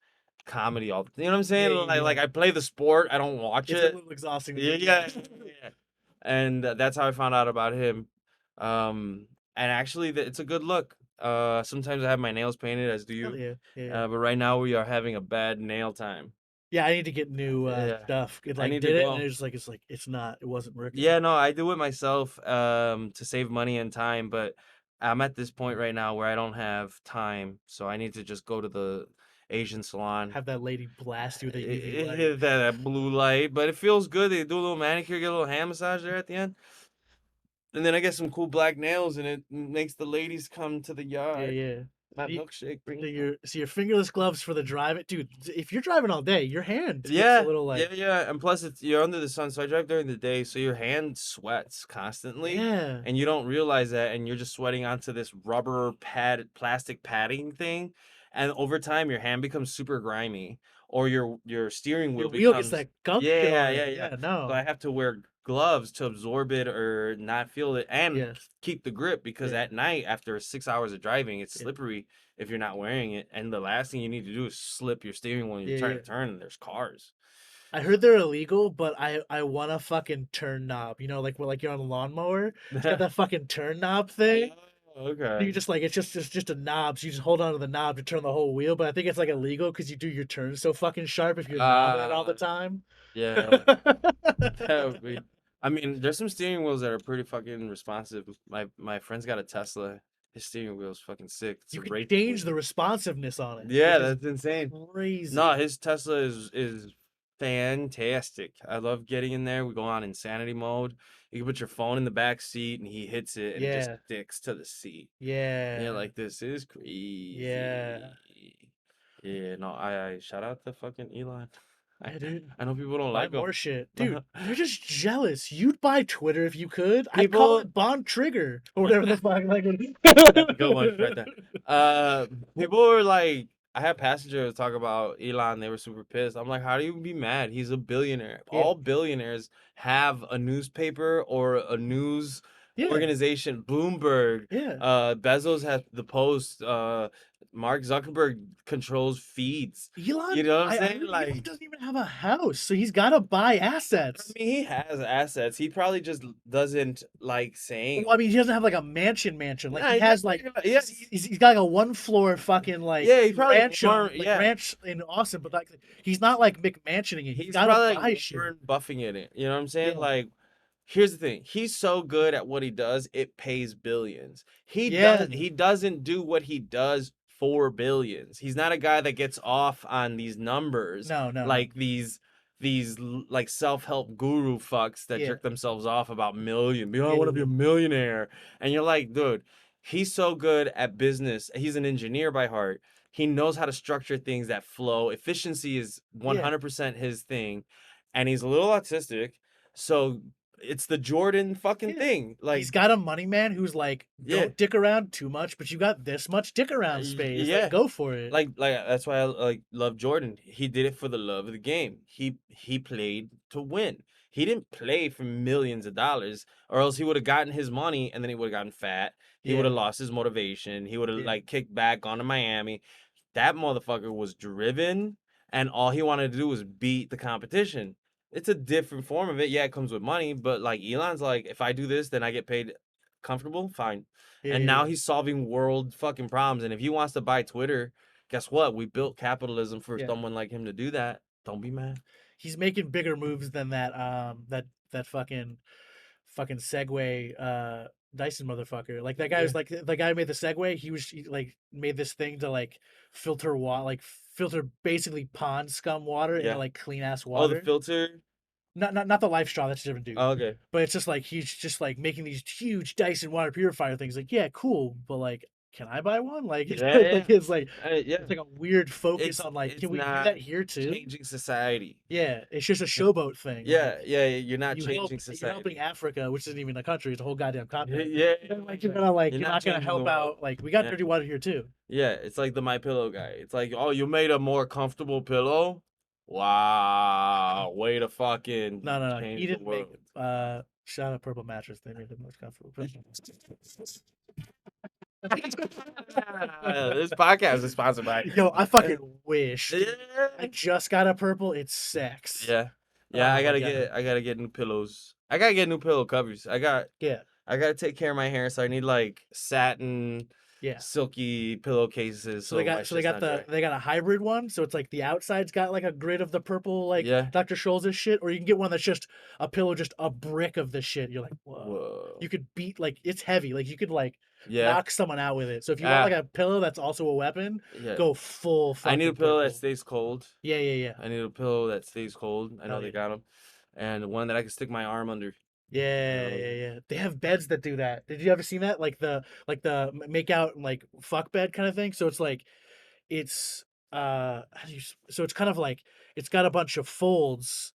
comedy all the you know what I'm saying? Yeah, yeah, Like yeah. I play the sport, I don't watch It's a it. little exhausting to Yeah, do yeah, both. yeah. And that's how I found out about him. And actually, it's a good look. Sometimes I have my nails painted, as do Hell you. yeah, yeah, yeah. But right now we are having a bad nail time. Yeah, I need to get new Yeah, stuff. It I like need to did it, and go. it's like it's not. It wasn't working. Yeah, no, I do it myself to save money and time, but I'm at this point right now where I don't have time, so I need to just go to the Asian salon. Have that lady blast you with a UV light. That blue light, but it feels good. They do a little manicure, get a little hand massage there at the end, and then I get some cool black nails, and it makes the ladies come to the Yeah, yard. yeah. My You- milkshake So brings them. your fingerless gloves for the drive, dude. If you're driving all day, your hand gets a Yeah, little yeah, like yeah. And plus, you're under the sun, so I drive during the day, so your hand sweats constantly, yeah. and you don't realize that, and you're just sweating onto this rubber pad, plastic padding thing, and over time, your hand becomes super grimy, or your steering Your wheel wheel gets becomes that gunk shit yeah, on yeah, it. yeah. Yeah, So no. I have to wear gloves to absorb it or not feel it, and Yes. keep the grip because Yeah. at night, after 6 hours of driving, it's Yeah. slippery if you're not wearing it, and the last thing you need to do is slip your steering wheel when you're Yeah. trying Yeah. to turn, and there's cars. I heard they're illegal, but I want a fucking turn knob. Like where like you're on a lawnmower. It's got that fucking turn knob thing. Oh, And you okay. just like it's just a knob, so you just hold on to the knob to turn the whole wheel. But I think it's like illegal because you do your turns so fucking sharp if you're knobbing it all the Uh, time. yeah, that would be. I mean, there's some steering wheels that are pretty fucking responsive. My friend's got a Tesla. His steering wheel is fucking sick. It's You a can rate. change the responsiveness on it, Yeah, which is that's insane. No, crazy. his Tesla is fantastic. I love getting in there. We go on insanity mode. You can put your phone in the back seat, and he hits it, and it just Yeah, sticks to the seat. And you're yeah, like, this is yeah, crazy. Yeah, no, I shout out to fucking Elon. I yeah, dude. I know people don't Buy like more him. shit, dude. They're just jealous. You'd buy Twitter if you could. I'd call People it Bond Trigger or whatever the fuck. Like, That's a good one right there. People were like, I had passengers talk about Elon. They were super pissed. I'm like, how do you be mad? He's a billionaire. yeah, All billionaires have a newspaper or a news yeah, organization. Bloomberg, yeah. Bezos has the Post. Mark Zuckerberg controls feeds. You Elon, know what I'm I saying? heard Elon Like, doesn't even have a house, so he's got to buy I assets. mean, he has assets. He probably just doesn't like saying. Well, I mean, he doesn't have like a mansion. Like Nah, he he got has like yeah, he's got like a one floor fucking like yeah. He probably yeah. ranch in Austin, but like he's not like McMansioning it. He's He's got to probably buy like shit. Warren Buffing it. You know what I'm saying? Yeah, Like, here's the thing. He's so good at what he does, it pays billions. yeah. He doesn't do what he does for billions. He's not a guy that gets off on these numbers No, no, no. like like self-help guru fucks that Yeah, jerk themselves off about million. I yeah, want to be yeah, a millionaire. And you're like, dude, he's so good at business. He's an engineer by heart. He knows how to structure things that flow. Efficiency is yeah. 100% his thing. And he's a little autistic. So it's the Jordan fucking Yeah. thing. He's Like, got a money man who's like, yeah, don't dick around too much, but you got this much dick around space. Like, yeah. go for it. Like that's why I like love Jordan. He did it for the love of the game. He played to win. He didn't play for millions of dollars, or else he would have gotten his money and then he would have gotten fat. He would Yeah. have lost his motivation. He would have Yeah. like kicked back, gone to Miami. That motherfucker was driven, and all he wanted to do was beat the competition. It's a different form of it. Yeah, it comes with money, but like Elon's like, if I do this, then I get paid comfortable, fine. Yeah. And Yeah. now Yeah. he's solving world fucking problems. And if he wants to buy Twitter, guess what? We built capitalism for Yeah. someone like him to do that. Don't be mad. He's making bigger moves than that that fucking Segway Dyson motherfucker. Like that guy Yeah. was like the guy who made the Segway. He like made this thing to like filter water, like filter basically pond scum water into Yeah. like clean ass Oh, the water. filter. Not the life straw. That's a different dude. Oh, okay. But it's just like he's just like making these huge Dyson water purifier things. Like yeah, cool, but like can I buy one? Like Yeah, yeah. Yeah. it's like a weird focus on like It's can we do not that here too? changing society. Yeah, it's just a showboat thing. Yeah, Like yeah, you're not changing you're helping society. Africa, which isn't even a country; it's a whole goddamn Yeah, continent. yeah, And, yeah, like yeah. You're you're not not gonna changing the help world. out. Like we got Yeah. dirty water here too. Yeah, it's like the My Pillow guy. It's like, oh, you made a more comfortable pillow? Wow, way to fucking No. He change the didn't make. world. Shout out Purple Mattress. They made the most comfortable. This podcast is sponsored by. Yo, I fucking wish. Dude. I Yeah, just got a purple. It's sex. yeah, yeah. Oh my god. I gotta get new pillows. I gotta get new pillow covers. Yeah. I gotta take care of my hair, so I need like satin, Yeah. silky pillowcases, so my shit's not dry. they got a hybrid one, so it's like the outside's got like a grid of the purple like Yeah. Dr. Scholl's shit, or you can get one that's just a pillow, just a brick of the shit. You're like, whoa. You Whoa. could beat like it's heavy, like you could like Yeah. knock someone out with it. So if you want like Ah. a pillow that's also a weapon, Yeah. go full I need a fucking pillow that purple. stays cold. Yeah, yeah, yeah. I need a pillow that stays cold. I know Hell they yeah. got them, and one that I can stick my arm under. You Yeah, know. yeah, yeah. They have beds that do that. Did you ever seen that? Like the make out and like fuck bed kind of thing. So it's like it's how do you, so it's kind of like it's got a bunch of folds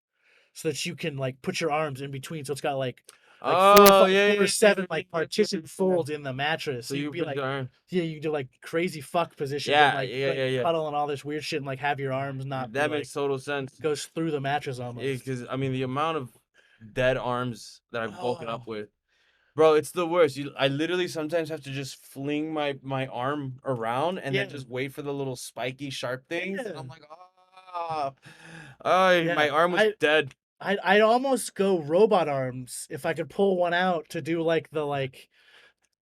so that you can like put your arms in between. So it's got like Oh yeah, four or yeah, yeah, seven like yeah, yeah, partition yeah. folds in the mattress. So So you you can be put like your arm. yeah, you can do like crazy fuck positions and Yeah, yeah, like yeah, yeah. cuddle and all this weird shit and like have your arms not be That like makes total sense. goes through the mattress almost. Because I mean, the amount of dead arms that I've woken Oh up with, bro, it's the worst. I literally sometimes have to just fling my arm around and then yeah, just wait for the little spiky sharp things. And yeah, I'm like, ah, oh, my yeah. arm was dead. I'd almost go robot arms if I could pull one out to do like the like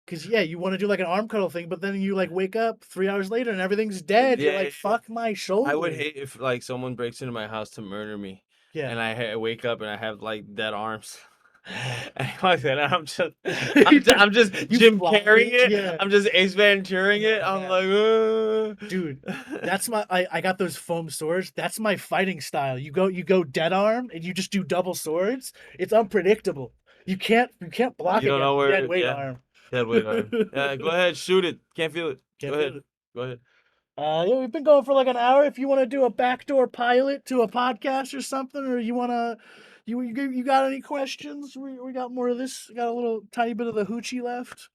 because yeah, you want to do like an arm cuddle thing, but then you like wake up 3 hours later and everything's dead. You're Yeah, like, yeah, yeah. fuck my I would shoulder. hate if like someone breaks into my house to murder me, Yeah. and I wake up and I have like dead arms. Oh. And like that, You just I'm just you Jim fly carrying it, it. yeah. I'm just Ace Venturing Oh it. my I'm god. Dude, like, that's my I got those foam swords. That's my fighting style. You go dead arm and you just do double swords. It's unpredictable. You can't block you don't know against where. dead weight Yeah, arm. dead weight arm. Yeah, go ahead, shoot it. Can't feel it. Go Can't feel ahead. it. Go ahead. Yeah, we've been going for like an hour. If you want to do a backdoor pilot to a podcast or something, or you want to, you got any questions? We got more of this. We got a little tiny bit of the hoochie left.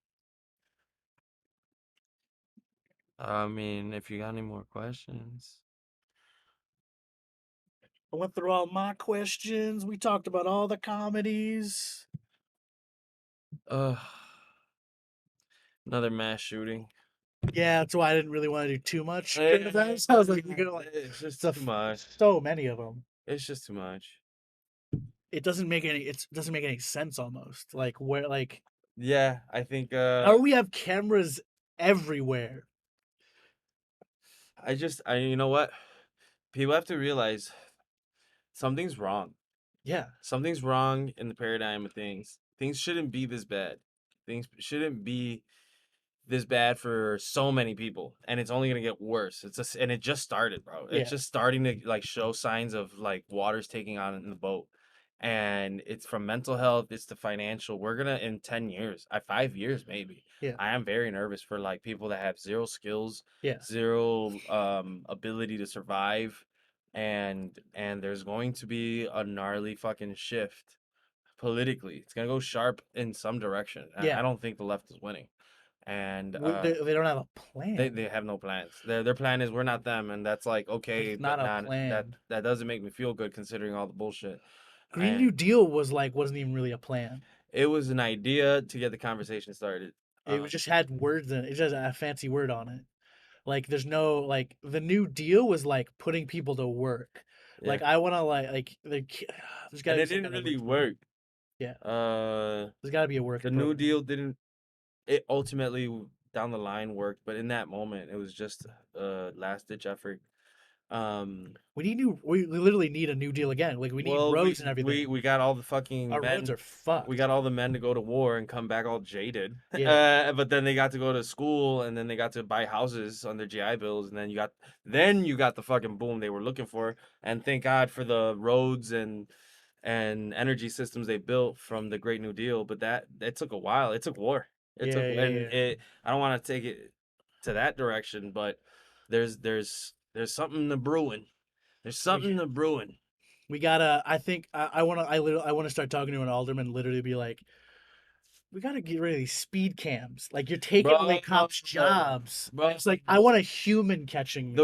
I mean, if you got any more questions, I went through all my questions. We talked about all the comedies. uh, another mass shooting. Yeah, that's why I didn't really want to do too much Eh, current events. I was like, you're gonna like, It's it's just too much. so many of them. It's just too much. It doesn't make any sense almost. Like where like Yeah, I think how do we have cameras everywhere? I you know what? People have to realize something's wrong. Yeah, Something's wrong in the paradigm of things. Things shouldn't be this bad. Things shouldn't be this bad for so many people, and it's only gonna get worse. And it just started, bro. It's yeah, just starting to like show signs of like water's taking on in the boat, and it's from mental health. It's to financial. We're gonna in 10 years, 5 years maybe. yeah, I am very nervous for like people that have zero skills, yeah. zero ability to survive, and there's going to be a gnarly fucking shift politically. It's gonna go sharp in some direction. I Yeah. don't think the left is winning, and They don't have a they plan. have no plans. Their plan is we're not them, and that's like okay, It's but not a not that plan. that doesn't make me feel good considering all the bullshit. Green And New Deal was like wasn't even really a plan. it was an idea to get the conversation started. It was just had words in it. It just had a fancy word on it. Like there's no like the New Deal was like putting people to work. Yeah, Like I want to there's got and to be it some didn't kind of really word for it. work. Yeah, Uh, there's got to be a work the New program. Deal didn't. It ultimately down the line worked, but in that moment, it was just a last ditch effort. Um, We literally need a New Deal again. Like we need well, we roads and we everything. we got all the fucking Our roads men. are We fucked. got all the men to go to war and come back all jaded. Yeah, But then they got to go to school and then they got to buy houses on their GI bills and then you got the fucking boom they were looking for. And thank God for the roads and energy systems they built from the Great New Deal. But that it took a while. It took war. It took yeah, yeah, and yeah. it. I don't want to take it to that direction, but there's something to brewing. There's We something to brewing. we gotta. I think I want to. I want to start talking to an alderman. And literally be like, we gotta get rid of these speed cams. Like you're taking away Bro, cops' jobs. bro, It's like I want a human catching me.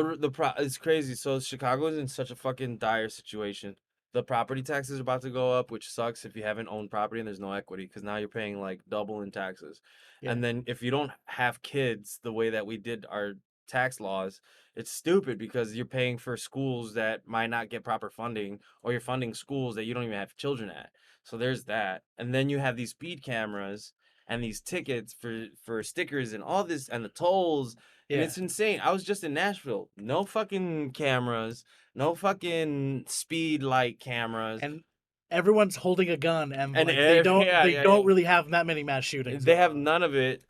it's crazy. So Chicago is in such a fucking dire situation. The property taxes are about to go up, which sucks if you haven't owned property and there's no equity because now you're paying like double in taxes. Yeah, And then if you don't have kids the way that we did our tax laws, it's stupid because you're paying for schools that might not get proper funding or you're funding schools that you don't even have children at. So there's that. And then you have these speed cameras and these tickets for stickers and all this and the tolls and yeah. it's insane. I was just in Nashville. No fucking cameras, no fucking speed light cameras. And everyone's holding a gun, and And like they don't yeah, they yeah, yeah. don't really have that many mass shootings They going have on. none of it.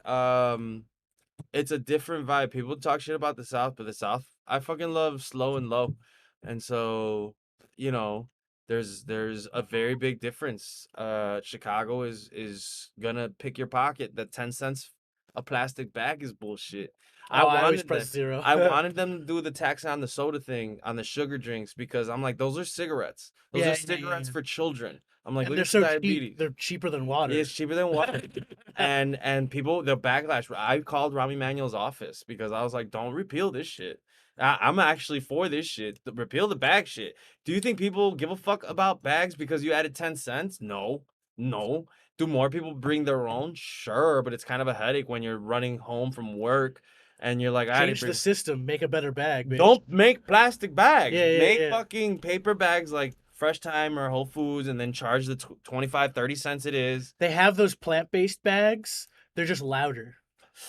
It's a different vibe. People talk shit about the South, but the South, I fucking love slow and low. And so, you know, there's a very big difference. Chicago is gonna pick your pocket. The 10 cents a plastic bag is bullshit. I Oh, I always wanted press the zero. I wanted them to do the tax on the soda thing, on the sugar drinks, because I'm like, those are cigarettes. Those are Yeah, yeah, yeah, cigarettes yeah. for children. I'm like, And look they're at the so cheap. diabetes. They're cheaper than It's water. cheaper than water. And people the backlash. I called Rahm Emanuel's office because I was like, "Don't repeal this shit. I'm actually for this shit. Repeal the bag shit. Do you think people give a fuck about bags because you added 10 cents? No, no. Do more people bring their own? Sure, but it's kind of a headache when you're running home from work and you're like, I didn't Change the bring. system. Make a better bag, bitch. Don't make plastic bags. Yeah, yeah, Make yeah. fucking paper bags like Fresh Time or Whole Foods, and then charge the 25, 30 cents it is. They have those plant-based bags. They're just louder.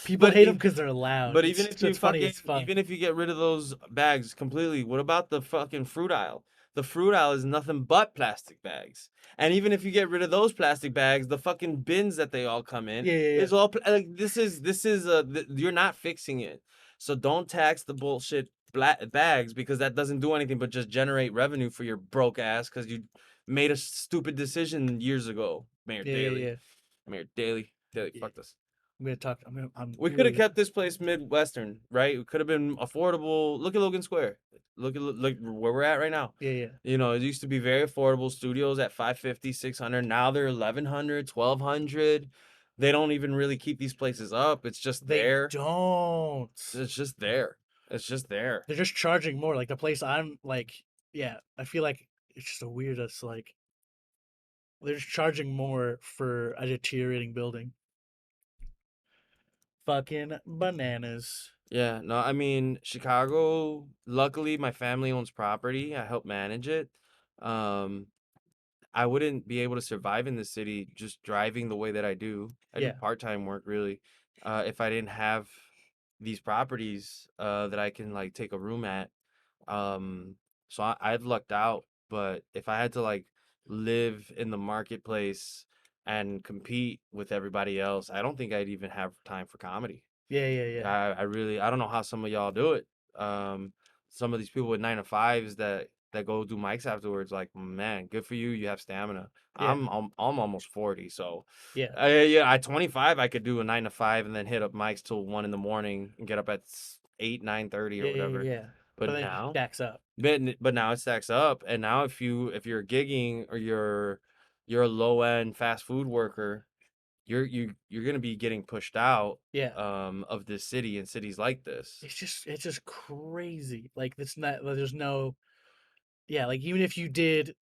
People But hate them if because they're loud. But even if you It's funny. fucking It's fun. even if you get rid of those bags completely, what about the fucking fruit aisle? The fruit aisle is nothing but plastic bags. And even if you get rid of those plastic bags, the fucking bins that they all come in Yeah, yeah, yeah. is all like you're not fixing it. So don't tax the bullshit bags because that doesn't do anything but just generate revenue for your broke ass because you made a stupid decision years ago. Mayor Yeah, yeah, Daley, yeah. Mayor Daley, Daley, Yeah. fuck this. I'm gonna talk. I'm We could have really. kept this place Midwestern, right? It could have been affordable. Look at Logan Square. Look where we're at right now. Yeah, yeah. You know, it used to be very affordable. Studios at 550, 600. Now they're 1100, 1200. They don't even really keep these places up. It's just They there. don't. It's just there. It's just there. They're just charging more. Like the place I'm like, yeah. I feel like it's just the weirdest. Like they're just charging more for a deteriorating building. Fucking bananas. Yeah, no, I mean, Chicago, luckily my family owns property. I help manage it. Um, I wouldn't be able to survive in the city just driving the way that I do. I do Yeah, part-time work really. If I didn't have these properties that I can like take a room at. So I've lucked out, but if I had to like live in the marketplace and compete with everybody else, I don't think I'd even have time for comedy. yeah, yeah, yeah, I really I don't know how some of y'all do it. Um, some of these people with 9 to 5s that go do mics afterwards, like man, good for you. You have stamina. yeah, I'm almost 40, so yeah, yeah, at 25 I could do a 9 to 5 and then hit up mics till 1 in the morning and get up at 8 9:30 or yeah, yeah, whatever. yeah. But But then it now, stacks up. but now it stacks up, and now if you're gigging or you're you're a low end fast food worker, you're gonna be getting pushed out Yeah. of this city and cities like this. It's just crazy. Like it's not there's no yeah, like even if you did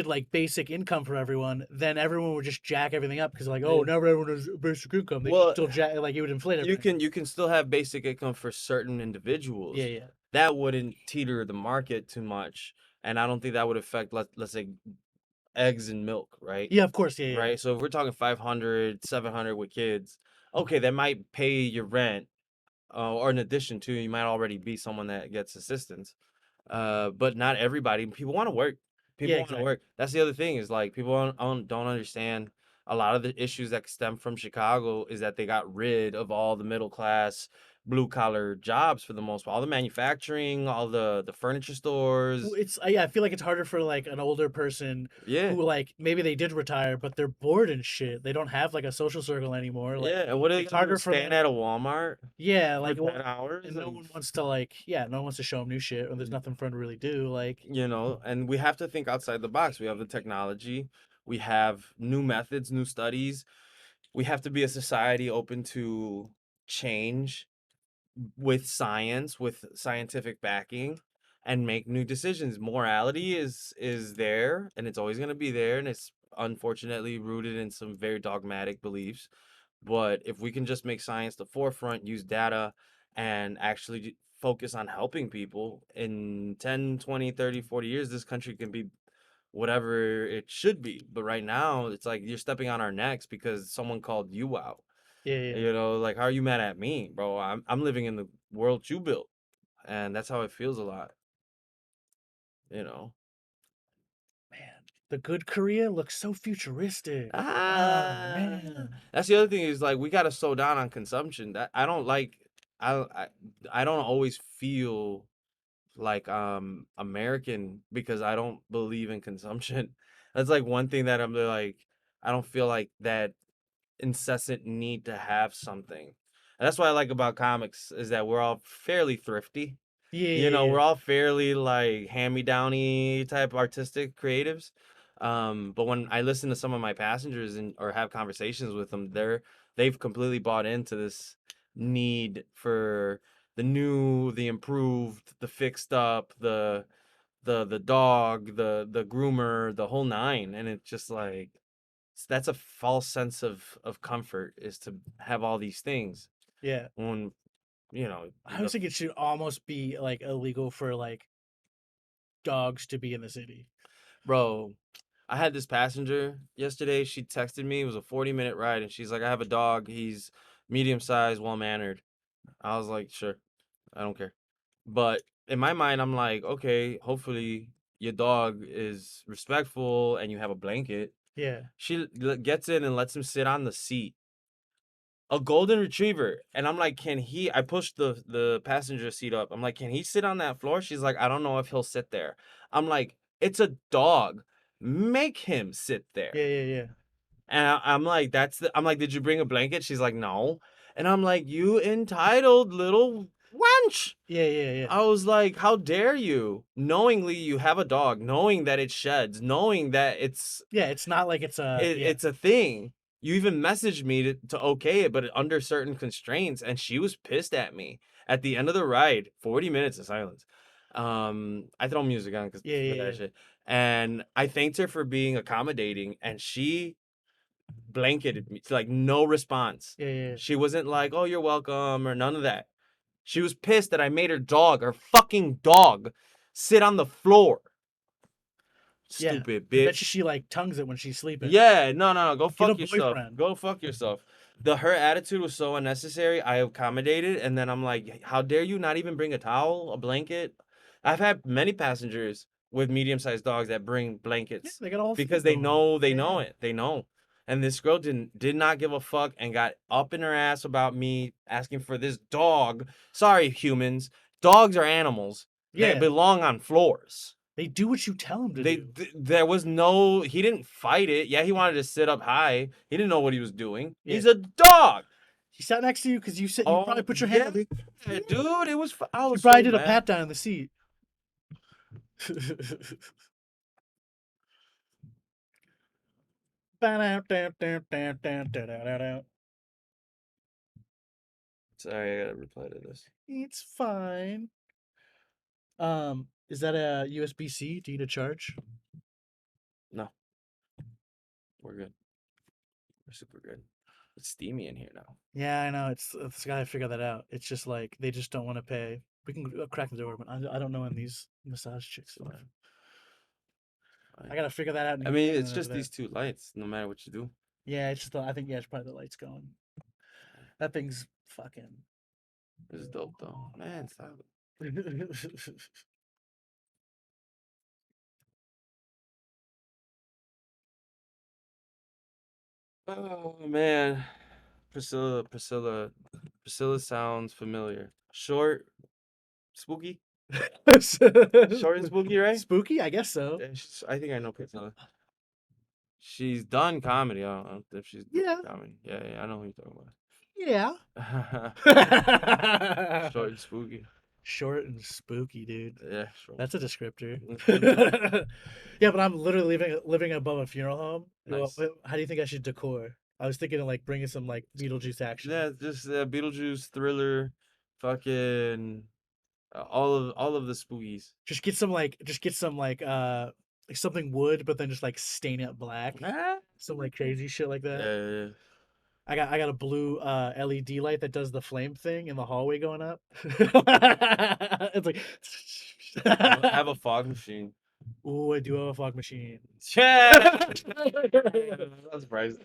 like basic income for everyone, then everyone would just jack everything up because like, oh, Yeah. now everyone has basic income. They Well, still jack like it would inflate you everything. can still have basic income for certain Yeah, individuals. yeah. That wouldn't teeter the market too much, and I don't think that would affect let's say eggs and milk, right? Yeah, of course, yeah, yeah. Right. So if we're talking 500, 700 with kids, okay, that might pay your rent, or in addition to, you might already be someone that gets assistance. But not everybody. People want to work. Yeah, People want to exactly. work. That's the other thing is like people don't understand a lot of the issues that stem from Chicago is that they got rid of all the middle class blue collar jobs for the most part. All the manufacturing, all the furniture Well, stores. yeah, I feel like it's harder for like an older person Yeah. who like maybe they did retire, but they're bored and shit. They don't have like a social circle anymore. Like Yeah. And what are they it's gonna do? harder for Stand them. at a Walmart Yeah, for like 10 well, hours and no and one wants to like yeah, no one wants to show them new shit when there's nothing for them to really do. Like and we have to think outside the box. We have the technology, we have new methods, new studies. We have to be a society open to change with science, with scientific backing, and make new decisions. Morality is there, and it's always going to be there, and it's unfortunately rooted in some very dogmatic beliefs. But if we can just make science the forefront, use data, and actually focus on helping people in 10, 20, 30, 40 years, this country can be whatever it should be. But right now, it's like you're stepping on our necks because someone called you out. yeah, yeah. Like, how are you mad at me, bro? I'm living in the world you built, and that's how it feels a lot. You know. Man, the good Korea looks so futuristic. Oh Ah, man. that's the other thing is like we gotta slow down on consumption. That I don't like. I I, I don't always feel like American because I don't believe in consumption. That's like one thing that I'm like I don't feel like that incessant need to have something. And that's what I like about comics is that we're all fairly thrifty. Yeah, yeah, We're yeah. all fairly like hand-me-downy type artistic creatives. But when I listen to some of my passengers and or have conversations with them, they've completely bought into this need for the new, the improved, the fixed up, the dog, the groomer, the whole nine. And it's just like that's a false sense of comfort is to have all these things Yeah. when I always the think it should almost be like illegal for like dogs to be in the city. bro. I had this passenger yesterday. She texted me. It was a 40-minute ride, and she's like, "I have a dog. He's medium sized, well mannered." I was like, "Sure, I don't care." But in my mind, I'm like, "Okay, hopefully your dog is respectful and you have a blanket." Yeah. She gets in and lets him sit on the seat, a golden retriever, and I'm like, can he? I pushed the passenger seat up. I'm like, can he sit on that floor? She's like, I don't know if he'll sit there. I'm like, it's a dog, make him sit there. Yeah, yeah, yeah. And I'm like, I'm like, did you bring a blanket? She's like, no. And I'm like, you entitled little wench. Yeah, yeah, yeah. I was like, how dare you? Knowingly you have a dog, knowing that it sheds, knowing that Yeah, it's not like it's a yeah. it's a thing. You even messaged me to okay it, but under certain constraints, and she was pissed at me at the end of the ride. 40 minutes of silence. I throw music on because Yeah, for yeah, that yeah. shit, and I thanked her for being accommodating, and she blanketed me, like no response. Yeah, yeah. She wasn't like, "Oh, you're welcome" or none of that. She was pissed that I made her fucking dog, sit on the floor. Yeah. Stupid I bet you bitch. she like tongues it when she's sleeping. Yeah, no, no, no. Go Get a fuck yourself. boyfriend. Go fuck yourself. Her attitude was so unnecessary. I accommodated, and then I'm like, how dare you not even bring a towel, a blanket? I've had many passengers with medium-sized dogs that bring Yeah, blankets they got a whole because thing going on. they Yeah, know yeah. it. They know. And this girl did not give a fuck and got up in her ass about me asking for this dog. Sorry, humans. Dogs are animals that Yeah. belong on floors. They do what you tell them to do. There was no, he didn't fight it. Yeah, he wanted to sit up high. He didn't know what he was doing. Yeah. He's a dog. She sat next to you because you probably Oh put your hand yeah, up. dude. I She was probably so did a mad. pat down in the seat. Sorry, I gotta reply to this. It's fine. Is that a USB-C? Do you need a charge? No, we're good. We're super good. It's steamy in here now. Yeah, I know. It's gotta figure that out. It's just like they just don't want to pay. We can crack the door, but I don't know when these massage chicks leave. Fine, I fine. gotta figure that out I and mean, get it's it over just there. these two lights. No matter what you do. Yeah, it's just I think yeah, it's probably the lights going. That thing's fucking. It's dope though. Man, stop. Oh man, Priscilla sounds familiar. Short, spooky, short and spooky, right? Spooky, I guess so. Yeah, I think I know Priscilla. She's done comedy. I don't know if she's doing Yeah, comedy. Yeah, yeah, I know who you're talking yeah. about. Short and spooky. Short and spooky, dude. Yeah, short. That's a descriptor. And Yeah, but I'm literally living above a funeral home. Well, nice. how do you think I should decor? I was thinking of like bringing some like Beetlejuice action. Yeah, just Beetlejuice, Thriller, fucking all of the spookies. Just get some like something wood, but then just like stain it black. Ah. Some like crazy shit like Yeah, that. yeah, yeah. I got a blue LED light that does the flame thing in the hallway going up. It's like Have a fog machine. oh, I do have a fog machine. Yeah. That's surprised.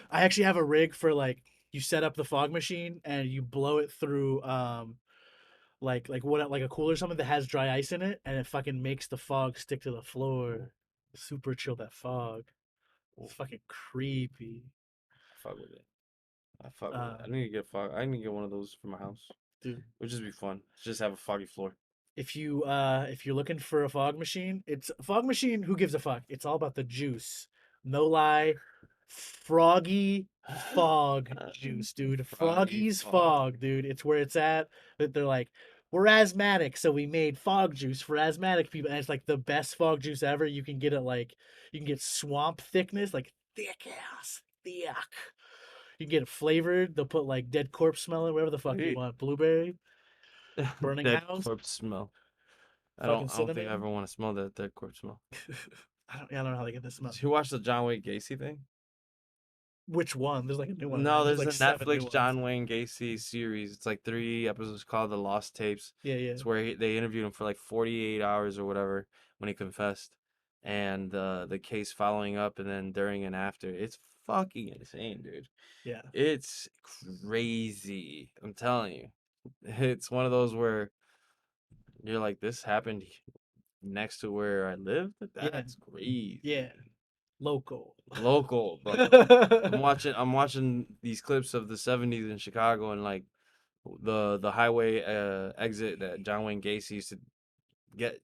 I actually have a rig for like you set up the fog machine and you blow it through like what like a cooler or something that has dry ice in it and it fucking makes the fog stick to the floor. Super chill that fog. It's fucking creepy. I fuck with it. I fuck with it. I Um, need to get fog. I need to get one of those for my house. dude, It would just be fun. Just have a foggy floor. if you're looking for a fog machine, it's a fog machine. Who gives a fuck? It's all about the juice. No lie, froggy fog juice, dude. Froggy Froggy's fog. fog, dude. It's where it's at. That they're like, we're asthmatic, so we made fog juice for asthmatic people, and it's like the best fog juice ever. You can get it like you can get swamp thickness, like thick ass, thick. You can get it flavored. They'll put like dead corpse smell in, whatever the fuck you Sweet. want. Blueberry, burning Dead house, corpse smell. I fucking don't. I don't think I cinnamon. ever want to smell that dead corpse smell. I don't know how they get this smell. Did you watch the John Wayne Gacy thing? Which one? There's like a new one, right? No, There's there's like a seven new Netflix ones. John Wayne Gacy series. It's like 3 episodes called The Lost Tapes. Yeah, yeah, It's where they interviewed him for like 48 hours or whatever when he confessed, and the case following up, and then during and after. It's fucking insane, dude. yeah, It's crazy. I'm telling you. It's one of those where you're like, this happened next to where I live? yeah, That's crazy. yeah. Local. Local, bro. I'm watching these clips of the 70s in Chicago and like the highway exit that John Wayne Gacy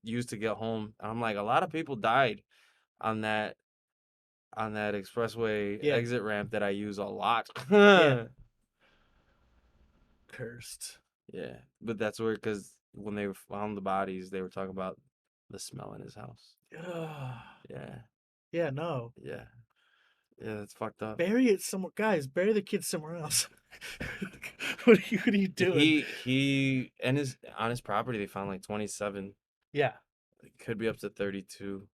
used to get home. And I'm like, a lot of people died on that expressway Yeah, exit ramp that I use a lot. yeah. Yeah, Cursed. but that's where because when they found the bodies, they were talking about the smell in his house. Ugh. Yeah, Yeah, no. yeah, yeah. That's fucked up. Bury it somewhere, guys. Bury the kids somewhere else. What are you doing? He and his on his property they found like 27. Yeah, It could be up to 32.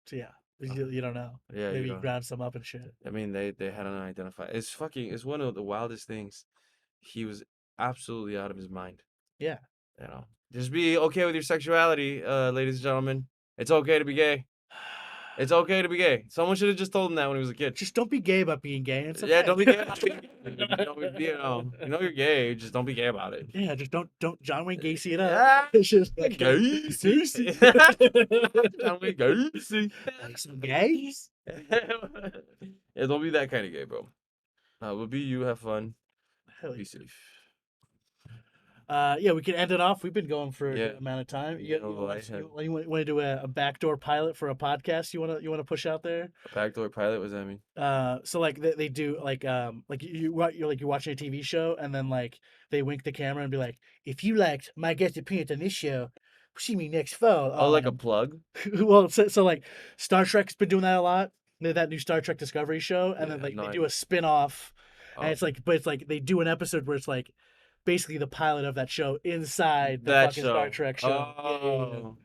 so yeah. Uh, You don't know. yeah, you Maybe you don't. ground some up and shit. I mean, they had an identified. It's one of the wildest things. He was absolutely out of his mind. Yeah. You know, just be okay with your sexuality, ladies and gentlemen. It's okay to be gay. It's okay to be gay. Someone should have just told him that when he was a kid. Just don't be gay about being gay. It's Yeah, okay. don't be gay. You know you're gay. Just don't be gay about it. Yeah, just don't John Wayne Gacy it up. Yeah. It's just like Gacy. John Wayne Gacy. like some gays. Yeah, don't be that kind of gay, bro. But be you, have fun, Hell be yeah. safe. Yeah, we can end it off. We've been going for a Yeah, good amount of time. you know, I had Want to do a backdoor pilot for a podcast? You want to push out there? a backdoor pilot. What does that mean? So like they do like you're watching a TV show and then like they wink the camera and be like, if you liked my guest appearance on this show, see me next fall Oh, like a on plug? well so like Star Trek's been doing that a lot. that new Star Trek Discovery show, and Yeah, then I have like no they do idea. a spin off, and Oh, it's like, but it's like they do an episode where it's like basically the pilot of that show inside the that fucking Star show. Trek show. Yeah, yeah, yeah. Oh,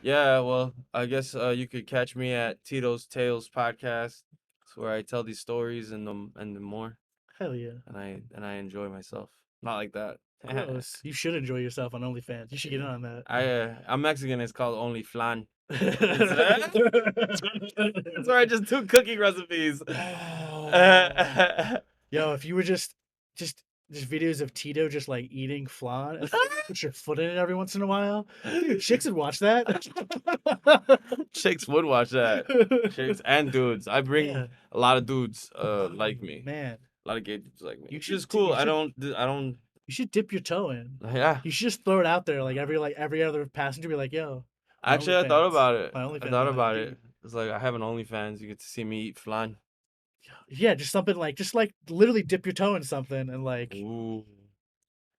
yeah. Well, I guess you could catch me at Tito's Tales podcast. It's where I tell these stories and the more, Hell yeah. and I enjoy myself. Not like that. Gross. You should enjoy yourself on OnlyFans. You should get in Yeah. on that. I'm Mexican. It's called only flan. It's it's where I just do cooking recipes. Oh. Yo, if you were just just videos of Tito just like eating flan and put your foot in it every once in a while, dude, chicks would watch that. Chicks would watch that. Chicks and dudes. I bring Yeah. a lot of dudes Oh like me. man, A lot of gay dudes like me. you Which is should cool. you should I don't you should dip your toe in. yeah. You should just throw it out there like every other passenger be like, yo, my Actually I thought OnlyFans, about it. my I OnlyFans thought on about IG. it. It's like I have an OnlyFans. You get to see me eat flan. Yeah, just something like just like literally dip your toe in something and like Ooh.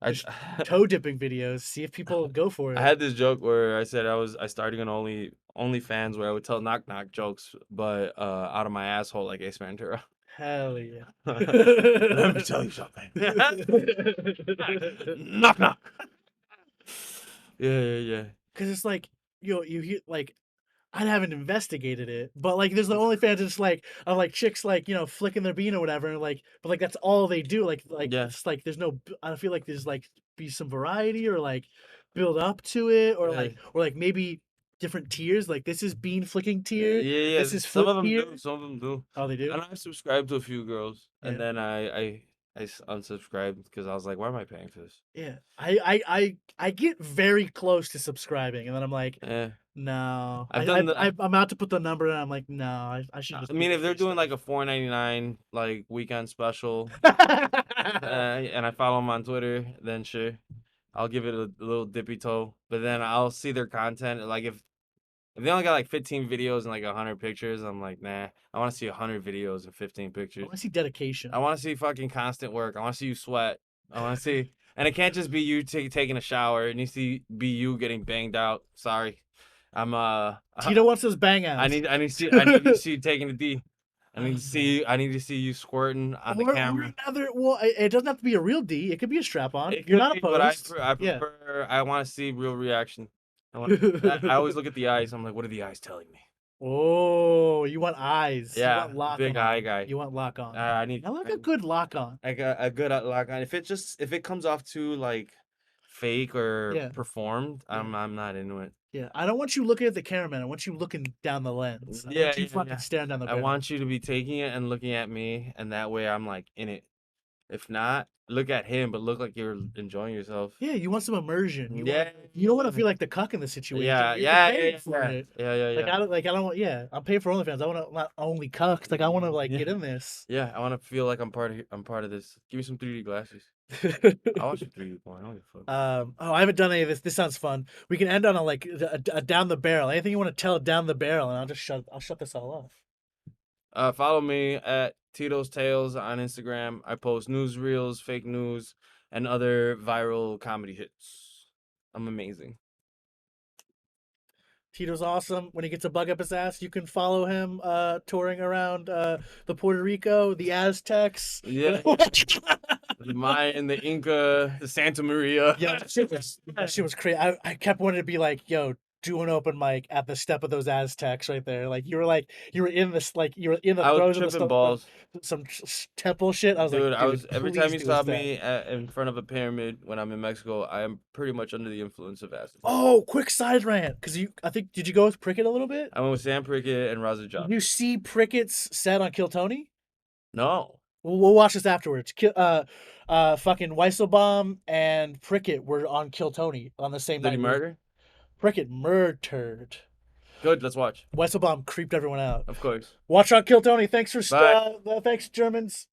I just toe dipping videos. See if people go for I it. had this joke where I said I started an OnlyFans where I would tell knock knock jokes, but out of my asshole like Ace Ventura. Hell yeah. Let me tell you something. Knock knock. Yeah, yeah, yeah. Because it's like you hear like I haven't investigated it, but like there's the OnlyFans it's like of like chicks like flicking their bean or whatever, and like but like that's all they do. Like Yeah, it's like there's no. I feel like there's like be some variety or like build up to it yeah, or like maybe different tiers. Like this is bean flicking yeah, tier. yeah. This is Some flip of them tier. do. Some of them do. Oh, they do. And I subscribed to a few girls, and Yeah. then I unsubscribed because I was like, why am I paying for this? Yeah, I get very close to subscribing, and then I'm like, Yeah, no, I've done the. I'm out to put the number, in. I'm like, no, I should I just get mean, the if they're free doing stuff. like a 4.99 like weekend special, and I follow them on Twitter, then sure, I'll give it a little dippy toe. But then I'll see their content. Like if they only got like 15 videos and like 100 pictures, I'm like, nah. I want to see 100 videos and 15 I pictures. want to see I dedication. want to see fucking constant work. I want to see you sweat. I want to see, and it can't just be you taking a shower. It needs to be you getting banged out. Sorry, I'm Tito wants those bang outs. I need to see you taking a D. I need to see you squirting on the Or camera. another. Well, it doesn't have to be a real D. It could be a strap on. It You're could not be, but opposed. I Yeah. prefer I want to see real reaction. I always look at the eyes. I'm like, what are the eyes telling me? Oh, you want eyes. You Yeah, want lock big eye on. guy. You want lock on. I like I a good lock on. I got a good lock on. If it comes off too like fake or Yeah. performed, Yeah. I'm not into it. Yeah. I don't want you looking at the cameraman. I want you looking down the lens. I Yeah, want you yeah, fucking yeah. staring down the I barrel. want you to be taking it and looking at me, and that way I'm like in it. If not, look at him, but look like you're enjoying yourself. Yeah, you want some immersion. Yeah, You don't want to feel like the cuck in the situation. yeah, You're yeah, paying yeah, for yeah, it. yeah, yeah, yeah. Like I don't want. Yeah, I'm paying for OnlyFans. I want to not only cuck. Like I want to like Yeah, get in this. yeah. I want to feel like I'm part of this. Give me some 3D glasses. I watch some 3D porn. I don't give a fuck. Oh, I haven't done any of this. This sounds fun. We can end on a like a down the barrel. Anything you want to tell down the barrel, and I'll shut this all off. Follow me at Tito's Tales on Instagram. I post newsreels, fake news, and other viral comedy hits. I'm amazing. Tito's awesome. When he gets a bug up his ass, you can follow him touring around the Puerto Rico, the Aztecs. Yeah, the Mayan, the Inca, the Santa Maria. Yeah, that shit was crazy. I kept wanting to be like, yo, do an open mic at the step of those Aztecs right there. Like you were in this like you were in the I was throes of tripping balls. some temple shit. I was like, Dude, I was dude, every time please you do a saw step. me in front of a pyramid when I'm in Mexico, I am pretty much under the influence of acid. Oh, quick side rant, because I think did you go with Prickett a little bit? I went with Sam Prickett and Raza Did Job. you see Prickett's set on Kill Tony? No. We'll watch this afterwards. Fucking Weisselbaum and Prickett were on Kill Tony on the same Did he night. murder? Prickett murdered. Good, let's watch. Weisselbaum creeped everyone out. Of course. Watch on Kill Tony. Thanks for Bye. thanks Germans.